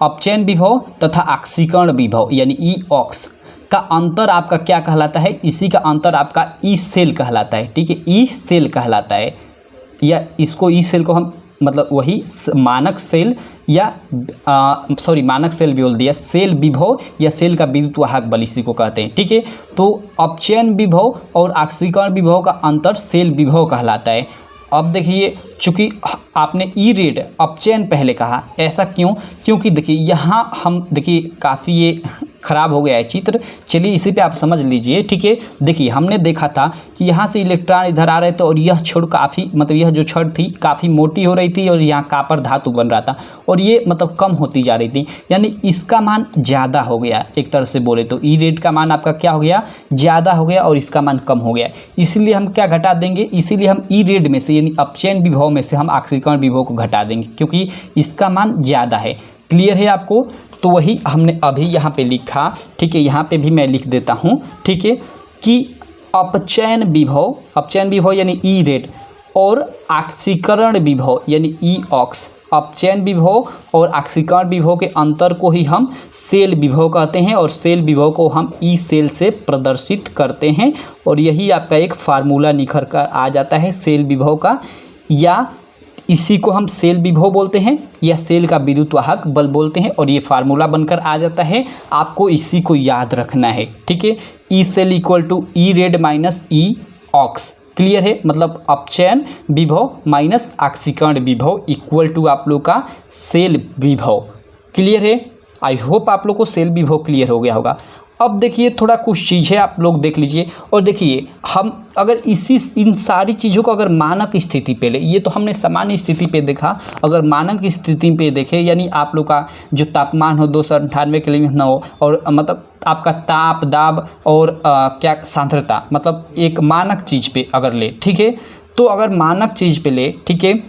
अपचयन विभव तथा ऑक्सीकरण विभव यानी ई ऑक्स का अंतर आपका क्या कहलाता है? इसी का अंतर आपका ई सेल कहलाता है, ठीक है, ई सेल कहलाता है, या इसको ई सेल को हम मतलब वही मानक सेल या मानक सेल भी बोल दिया, सेल विभव या सेल का विद्युत वाहक बल इसी को कहते हैं, ठीक है। तो अपचयन विभव और ऑक्सीकरण विभव का अंतर सेल विभव कहलाता है। अब देखिए, चूँकि आपने ई रेड अपचयन पहले कहा, ऐसा क्यों? क्योंकि देखिए यहाँ हम देखिए काफ़ी ये ख़राब हो गया है चित्र, चलिए इसी पे आप समझ लीजिए, ठीक है। देखिए हमने देखा था कि यहाँ से इलेक्ट्रॉन इधर आ रहे थे और यह छड़ काफ़ी मतलब यह जो छड़ थी काफ़ी मोटी हो रही थी और यहाँ कॉपर धातु बन रहा था और ये मतलब कम होती जा रही थी, यानी इसका मान ज़्यादा हो गया। एक तरह से बोले तो ई रेड का मान आपका क्या हो गया? ज़्यादा हो गया और इसका मान कम हो गया। इसीलिए हम क्या घटा देंगे? इसीलिए हम ई रेड में से यानी अपचयन विभव में से हम ऑक्सीकरण विभव को घटा देंगे क्योंकि इसका मान ज़्यादा है। क्लियर है आपको? तो वही हमने अभी यहाँ पे लिखा, ठीक है, यहाँ पे भी मैं लिख देता हूँ, ठीक है, कि अपचयन विभव यानी ई रेड और ऑक्सीकरण विभव यानी ई ऑक्स, अपचयन विभव और ऑक्सीकरण विभव के अंतर को ही हम सेल विभव कहते हैं और सेल विभव को हम ई सेल से प्रदर्शित करते हैं और यही आपका एक फार्मूला निखर कर आ जाता है सेल विभव का, या इसी को हम सेल विभव बोलते हैं या सेल का विद्युत वाहक बल बोलते हैं और ये फार्मूला बनकर आ जाता है। आपको इसी को याद रखना है, ठीक है। E cell equal to E red minus E ox, clear है, मतलब अपचयन विभव माइनस ऑक्सीकरण विभव इक्वल टू आप लोग का सेल विभव। क्लियर है? आई होप आप लोग को सेल विभव क्लियर हो गया होगा। अब देखिए थोड़ा कुछ चीज़ें आप लोग देख लीजिए और देखिए हम अगर इन सारी चीज़ों को अगर मानक स्थिति पे ले, ये तो हमने सामान्य स्थिति पे देखा, अगर मानक स्थिति पे देखें यानी आप लोग का जो तापमान हो 298 केल्विन हो और मतलब आपका ताप दाब और क्या सांद्रता मतलब एक मानक चीज़ पे अगर ले, ठीक है, तो अगर मानक चीज़ पे ले, ठीक है,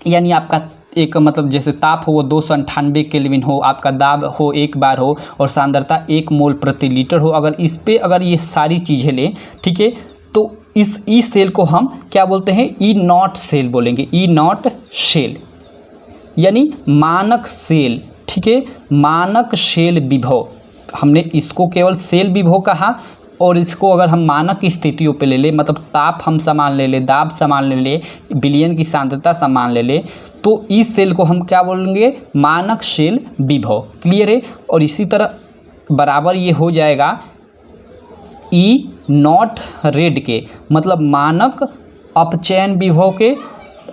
यानी आपका एक मतलब जैसे ताप हो वो 298 केल्विन हो, आपका दाब हो 1 बार हो और सांद्रता 1 मोल प्रति लीटर हो, अगर इस पे अगर ये सारी चीज़ें लें, ठीक है, तो इस ई सेल को हम क्या बोलते हैं? ई नॉट सेल बोलेंगे, ई नॉट सेल यानी मानक सेल, ठीक है, मानक सेल विभव। हमने इसको केवल सेल विभव कहा और इसको अगर हम मानक स्थितियों पे ले ले, मतलब ताप हम समान ले ले, दाब समान ले ले, विलयन की सांद्रता समान ले ले, तो इस सेल को हम क्या बोलेंगे? मानक सेल विभव। क्लियर है? और इसी तरह बराबर ये हो जाएगा ई नॉट रेड के, मतलब मानक अपचयन विभव के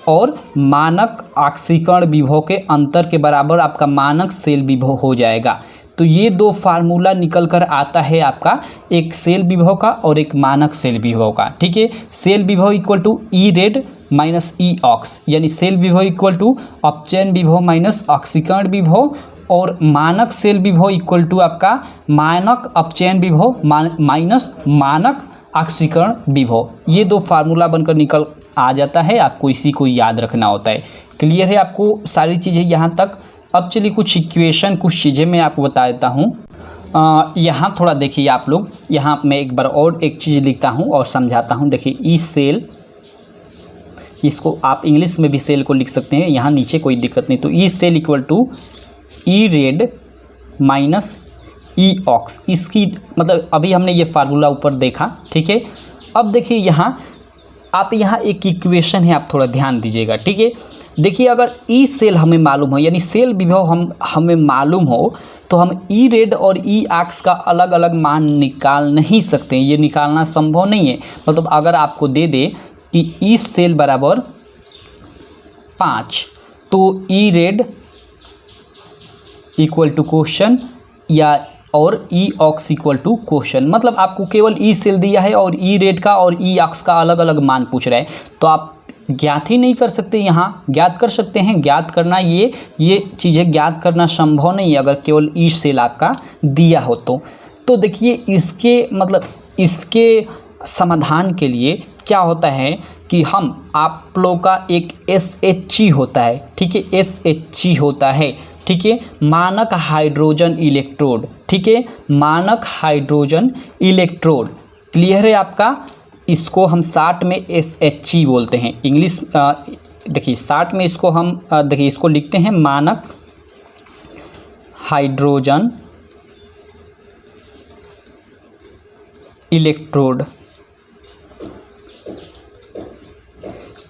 और मानक ऑक्सीकरण विभव के अंतर के बराबर आपका मानक सेल विभव हो जाएगा। तो ये दो फार्मूला निकल कर आता है आपका, एक सेल विभव का और एक मानक सेल विभव का, ठीक है। सेल विभव equal to E red minus E ox, यानी सेल विभव इक्वल टू अपचयन विभव माइनस ऑक्सीकरण विभव और मानक सेल विभव इक्वल टू आपका मानक अपचयन विभव माइनस मानक ऑक्सीकरण विभव। ये दो फार्मूला बनकर निकल आ जाता है, आपको इसी को याद रखना होता है। क्लियर है आपको सारी चीज़ें यहाँ तक। अब चलिए कुछ इक्वेशन कुछ चीज़ें मैं आपको बता देता हूँ। यहाँ थोड़ा देखिए आप लोग, यहाँ मैं एक बार और एक चीज़ लिखता हूँ और समझाता हूँ। देखिए ई सेल, इसको आप इंग्लिश में भी सेल को लिख सकते हैं, यहाँ नीचे कोई दिक्कत नहीं। तो E cell equal to E red minus E ox, इसकी मतलब अभी हमने ये फार्मूला ऊपर देखा, ठीक है। अब देखिए यहाँ आप यहाँ एक इक्वेशन है, आप थोड़ा ध्यान दीजिएगा, ठीक है। देखिए अगर ई सेल हमें मालूम हो, यानी सेल विभव हमें मालूम हो, तो हम ई रेड और ई ऑक्स का अलग अलग मान निकाल नहीं सकते, ये निकालना संभव नहीं है। मतलब अगर आपको दे दे कि ई सेल बराबर 5, तो ई रेड इक्वल टू क्वेश्चन या और ई ऑक्स इक्वल टू क्वेश्चन, मतलब आपको केवल ई सेल दिया है और ई रेड का और ई ऑक्स का अलग अलग मान पूछ रहा है, तो आप ज्ञात ही नहीं कर सकते। यहाँ ज्ञात कर सकते हैं, ज्ञात करना ये चीज़ें ज्ञात करना संभव नहीं है अगर केवल ई सेल आपका दिया हो तो देखिए इसके मतलब इसके समाधान के लिए क्या होता है कि हम आप लोग का एक SHG होता है, ठीक है, SHG होता है, ठीक है, मानक हाइड्रोजन इलेक्ट्रोड, ठीक है, मानक हाइड्रोजन इलेक्ट्रोड। क्लियर है आपका? इसको हम शॉर्ट में SHG बोलते हैं। इंग्लिश देखिए शॉर्ट में इसको हम देखिए इसको लिखते हैं मानक हाइड्रोजन इलेक्ट्रोड,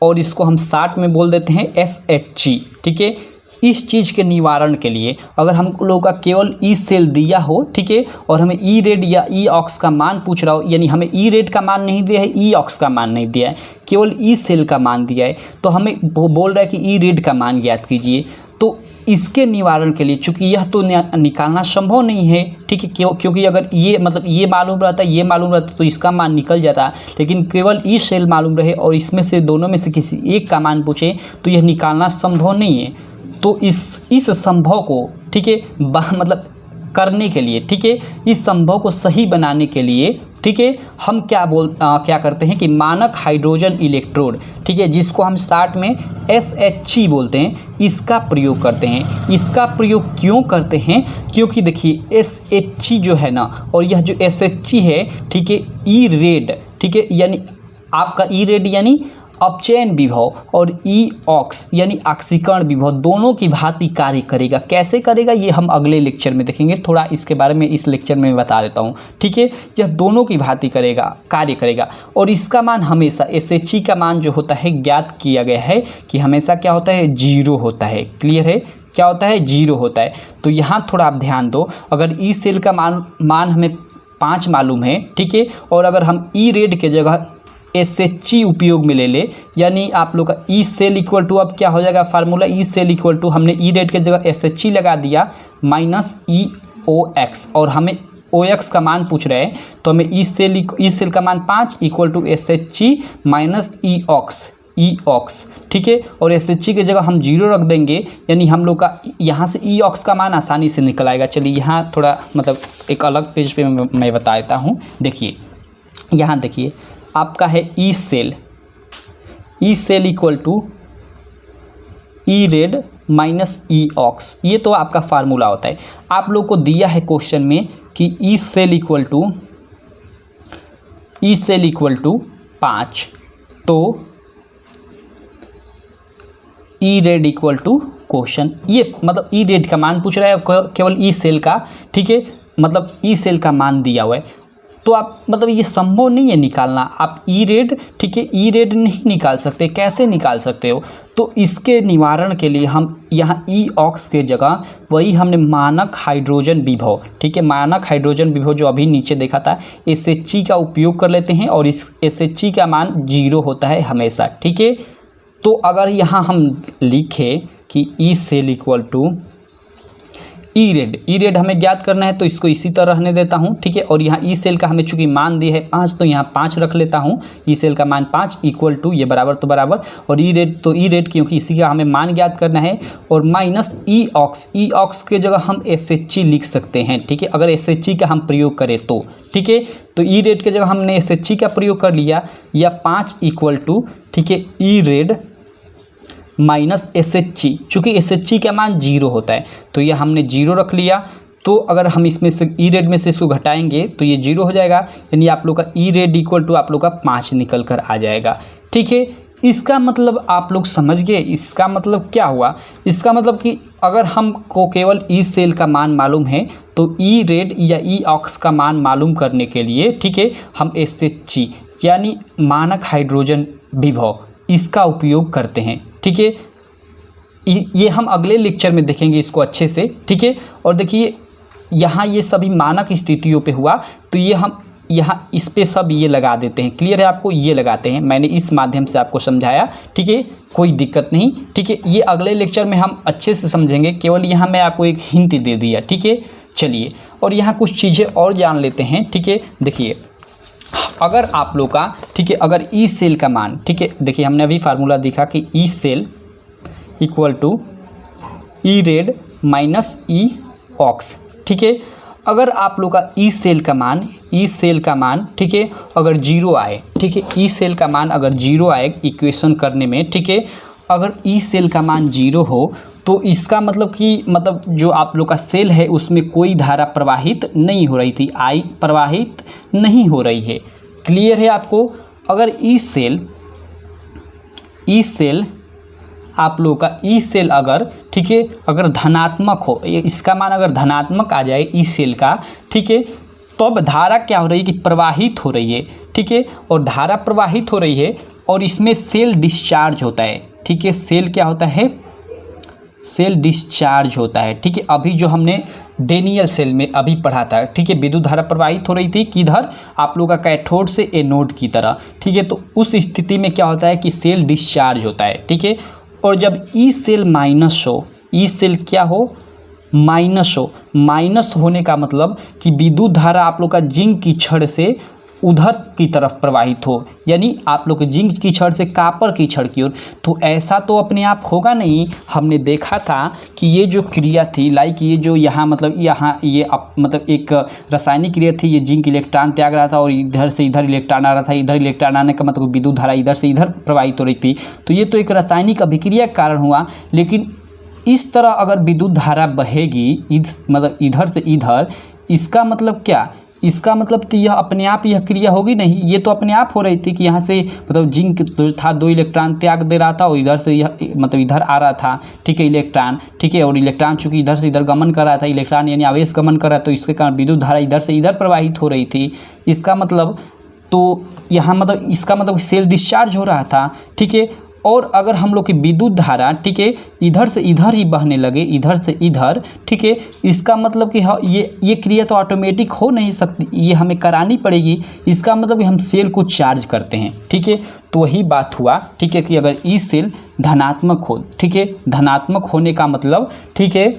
और इसको हम शॉर्ट में बोल देते हैं SHG, ठीक है। इस चीज़ के निवारण के लिए अगर हम लोगों का केवल ई सेल दिया हो, ठीक है, और हमें ई रेड या ई ऑक्स का मान पूछ रहा हो, यानी हमें ई रेड का मान नहीं दिया है, ई ऑक्स का मान नहीं दिया है, केवल ई सेल का मान दिया है, तो हमें वो बोल रहा है कि ई रेड का मान ज्ञात कीजिए। तो इसके निवारण के लिए, चूँकि यह तो निकालना संभव नहीं है, ठीक है, क्योंकि अगर ये मतलब ये मालूम रहता, ये मालूम रहता तो इसका मान निकल जाता, लेकिन केवल ई सेल मालूम रहे और इसमें से दोनों में से किसी एक का मान पूछे तो यह निकालना संभव नहीं है। तो इस संभव को, ठीक है, मतलब करने के लिए, ठीक है, इस संभव को सही बनाने के लिए, ठीक है, हम क्या करते हैं कि मानक हाइड्रोजन इलेक्ट्रोड, ठीक है, जिसको हम शॉर्ट में SHG बोलते हैं, इसका प्रयोग करते हैं। इसका प्रयोग क्यों करते हैं? क्योंकि देखिए SHG जो है ना, और यह जो SHG है, ठीक है, ई रेड, ठीक है, यानी आपका ई रेड यानी अपचयन विभव और ई ऑक्स यानी ऑक्सीकरण विभव दोनों की भांति कार्य करेगा। कैसे करेगा ये हम अगले लेक्चर में देखेंगे, थोड़ा इसके बारे में इस लेक्चर में बता देता हूँ, ठीक है। यह दोनों की भांति कार्य करेगा और इसका मान हमेशा SHG का मान जो होता है ज्ञात किया गया है कि हमेशा क्या होता है, 0 होता है। क्लियर है? क्या होता है? 0 होता है। तो यहाँ थोड़ा आप ध्यान दो, अगर ई सेल का मान हमें 5 मालूम है, ठीक है, और अगर हम ई रेड के जगह SHG उपयोग में ले ले, यानी आप लोग का ई सेल इक्वल टू, अब क्या हो जाएगा formula, E cell equal to हमने ई रेड के जगह SHG लगा दिया माइनस EOX, और हमें OX का मान पूछ रहे हैं, तो हमें ई सेल का मान 5 equal to SHG minus EOX, ठीक है, और SHG की जगह हम 0 रख देंगे, यानी हम लोग का यहाँ से EOX का मान आसानी से निकल आएगा। चलिए यहाँ थोड़ा मतलब एक अलग पेज पे मैं बता देता हूँ। देखिए यहाँ देखिए आपका है E cell equal to E red minus EOX, ये तो आपका फार्मूला होता है। आप लोग को दिया है क्वेश्चन में कि ई सेल इक्वल टू 5, तो ई रेड इक्वल टू क्वेश्चन, ये मतलब ई रेड का मान पूछ रहा है केवल ई सेल का, ठीक है, मतलब ई सेल का मान दिया हुआ है, तो आप मतलब ये संभव नहीं है निकालना। आप ई रेड, ठीक है, ई रेड नहीं निकाल सकते। कैसे निकाल सकते हो? तो इसके निवारण के लिए हम यहाँ EOX के जगह वही हमने मानक हाइड्रोजन विभव, ठीक है, मानक हाइड्रोजन विभव जो अभी नीचे देखा था, SHG का उपयोग कर लेते हैं और इस SHG का मान 0 होता है हमेशा, ठीक है। तो अगर यहाँ हम लिखें कि E cell equal to E red हमें ज्ञात करना है, तो इसको इसी तरह रहने देता हूँ, ठीक है। और यहाँ ई सेल का हमें चूंकि मान दिया है 5, तो यहाँ 5 रख लेता हूँ। ई सेल का मान 5 इक्वल टू ये बराबर तो बराबर, और ई रेड क्योंकि इसी का हमें मान ज्ञात करना है, और माइनस ई ऑक्स के जगह हम SHG लिख सकते हैं, ठीक है, अगर SHG का हम प्रयोग करें तो, ठीक है। तो ई रेड के जगह हमने SHG का प्रयोग कर लिया, या 5 इक्वल टू, ठीक है, ई रेड माइनस SHG, चूँकि SHG का मान 0 होता है तो यह हमने 0 रख लिया। तो अगर हम इसमें से ई रेड में से इसको घटाएंगे तो ये 0 हो जाएगा, यानी आप लोग का ई रेड इक्वल टू आप लोग का 5 निकल कर आ जाएगा, ठीक है। इसका मतलब आप लोग समझ गए, इसका मतलब क्या हुआ, इसका मतलब कि अगर हमको केवल ई सेल का मान मालूम है तो ई रेड या ई ऑक्स का मान मालूम करने के लिए, ठीक है, हम SHG यानी मानक हाइड्रोजन विभव इसका उपयोग करते हैं, ठीक है। ये हम अगले लेक्चर में देखेंगे इसको अच्छे से, ठीक है। और देखिए यहाँ ये सभी मानक स्थितियों पे हुआ, तो ये हम यहाँ इस पे सब ये लगा देते हैं, क्लियर है आपको, ये लगाते हैं, मैंने इस माध्यम से आपको समझाया, ठीक है, कोई दिक्कत नहीं, ठीक है। ये अगले लेक्चर में हम अच्छे से समझेंगे, केवल यहाँ मैं आपको एक हिंट दे दिया, ठीक है। चलिए, और यहाँ कुछ चीज़ें और जान लेते हैं, ठीक है। देखिए अगर आप लोग का, ठीक है, अगर ई सेल का मान, ठीक है, देखिए हमने अभी फार्मूला देखा कि E cell equal to E red minus E ox, ठीक है। अगर आप लोग का ई सेल का मान, ठीक है, अगर 0 आए, ठीक है, ई सेल का मान अगर 0 आए इक्वेशन करने में, ठीक है, अगर ई सेल का मान 0 हो तो इसका मतलब कि जो आप लोग का सेल है उसमें कोई धारा प्रवाहित नहीं हो रही थी, आई प्रवाहित नहीं हो रही है, क्लियर है आपको। अगर ई सेल आप लोग का ई सेल अगर, ठीक है, अगर धनात्मक हो, इसका मान अगर धनात्मक आ जाए ई सेल का, ठीक है, तो अब धारा क्या हो रही है कि प्रवाहित हो रही है, ठीक है, और धारा प्रवाहित हो रही है और इसमें सेल डिस्चार्ज होता है, ठीक है, सेल क्या होता है, सेल डिस्चार्ज होता है, ठीक है। अभी जो हमने डेनियल सेल में अभी पढ़ा था, ठीक है, विद्युत धारा प्रवाहित हो रही थी किधर, आप लोग का कैथोड से एनोड की तरह, ठीक है। तो उस स्थिति में क्या होता है कि सेल डिस्चार्ज होता है, ठीक है। और जब ई सेल माइनस हो, ई सेल क्या हो, माइनस हो, माइनस होने का मतलब कि विद्युत धारा आप लोग का जिंक की छड़ से उधर की तरफ प्रवाहित हो, यानी आप लोग जिंक की छड़ से कापर की छड़ की ओर, तो ऐसा तो अपने आप होगा नहीं। हमने देखा था कि ये जो क्रिया थी, लाइक ये जो यहाँ ये एक रासायनिक क्रिया थी, ये जिंक इलेक्ट्रॉन त्याग रहा था और इधर से इधर इलेक्ट्रॉन आ रहा था, इधर इलेक्ट्रॉन आने का मतलब विद्युत धारा इधर से इधर प्रवाहित हो रही थी, तो ये तो एक रासायनिक अभिक्रिया के कारण हुआ। लेकिन इस तरह अगर विद्युत धारा बहेगी इधर से इधर, इसका मतलब क्या, इसका मतलब तो यह अपने आप यह क्रिया होगी नहीं, ये तो अपने आप हो रही थी कि यहाँ से जिंक था 2 इलेक्ट्रॉन त्याग दे रहा था और इधर से यह इधर आ रहा था, ठीक है, इलेक्ट्रॉन, ठीक है, और इलेक्ट्रॉन चूंकि इधर से इधर गमन कर रहा था, इलेक्ट्रॉन यानी आवेश गमन कर रहा था, तो इसके कारण विद्युत धारा इधर से इधर प्रवाहित हो रही थी। इसका मतलब तो यहाँ इसका मतलब सेल डिस्चार्ज हो रहा था, ठीक है। और अगर हम लोग की विद्युत धारा, ठीक है, इधर से इधर ही बहने लगे, इधर से इधर, ठीक है, इसका मतलब कि हाँ ये क्रिया तो ऑटोमेटिक हो नहीं सकती, ये हमें करानी पड़ेगी। इसका मतलब कि हम सेल को चार्ज करते हैं, ठीक है। तो वही बात हुआ, ठीक है, कि अगर ई सेल धनात्मक हो, ठीक है, धनात्मक होने का मतलब, ठीक है,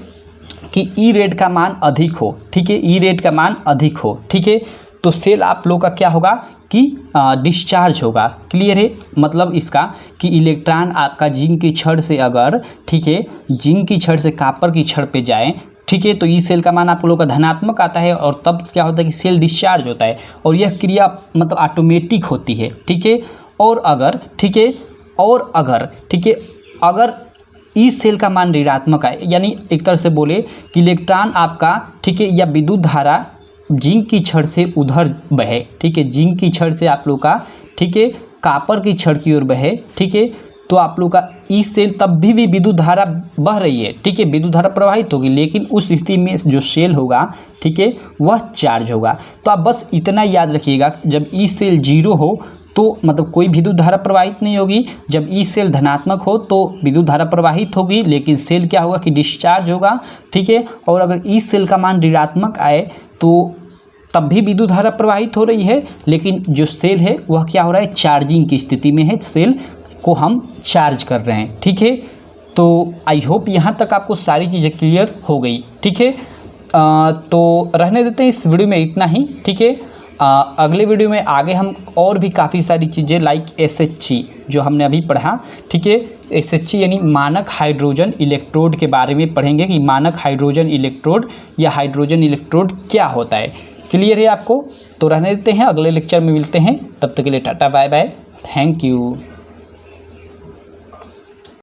कि ई रेड का मान अधिक हो, ठीक है, ई रेड का मान अधिक हो, ठीक है, तो सेल आप लोग का क्या होगा कि डिस्चार्ज होगा, क्लियर है। मतलब इसका कि इलेक्ट्रॉन आपका जिंक की छड़ से अगर, ठीक है, जिंक की छड़ से कापर की छड़ पे जाए, ठीक है, तो ई सेल का मान आप लोगों का धनात्मक आता है और तब क्या होता है कि सेल डिस्चार्ज होता है और यह क्रिया ऑटोमेटिक होती है, ठीक है। और अगर, ठीक है, अगर ई सेल का मान ऋणात्मक है, यानी एक तरह से बोले कि इलेक्ट्रॉन आपका, ठीक है, या विद्युत धारा जिंक की छड़ से उधर बहे, ठीक है, जिंक की छड़ से आप लोग का, ठीक है, कापर की छड़ की ओर बहे, ठीक है, तो आप लोग का ई सेल तब भी विद्युत धारा बह रही है, ठीक है, विद्युत धारा प्रवाहित होगी, लेकिन उस स्थिति में जो सेल होगा, ठीक है, वह चार्ज होगा। तो आप बस इतना याद रखिएगा, जब ई सेल 0 हो तो कोई विद्युत धारा प्रवाहित नहीं होगी, जब ई सेल धनात्मक हो तो विद्युत धारा प्रवाहित होगी, लेकिन सेल क्या होगा कि डिस्चार्ज होगा, ठीक है। और अगर ई सेल का मान ऋणात्मक आए तो तब भी विद्युत धारा प्रवाहित हो रही है, लेकिन जो सेल है वह क्या हो रहा है, चार्जिंग की स्थिति में है, सेल को हम चार्ज कर रहे हैं, ठीक है। तो आई होप यहाँ तक आपको सारी चीज़ें क्लियर हो गई। ठीक है, तो रहने देते हैं इस वीडियो में इतना ही। ठीक है, अगले वीडियो में आगे हम और भी काफ़ी सारी चीज़ें लाइक SHG जो हमने अभी पढ़ा, ठीक है, SHG यानी मानक हाइड्रोजन इलेक्ट्रोड के बारे में पढ़ेंगे कि मानक हाइड्रोजन इलेक्ट्रोड या हाइड्रोजन इलेक्ट्रोड क्या होता है। क्लियर है आपको? तो रहने देते हैं, अगले लेक्चर में मिलते हैं, तब तक के लिए tata bye bye, thank you.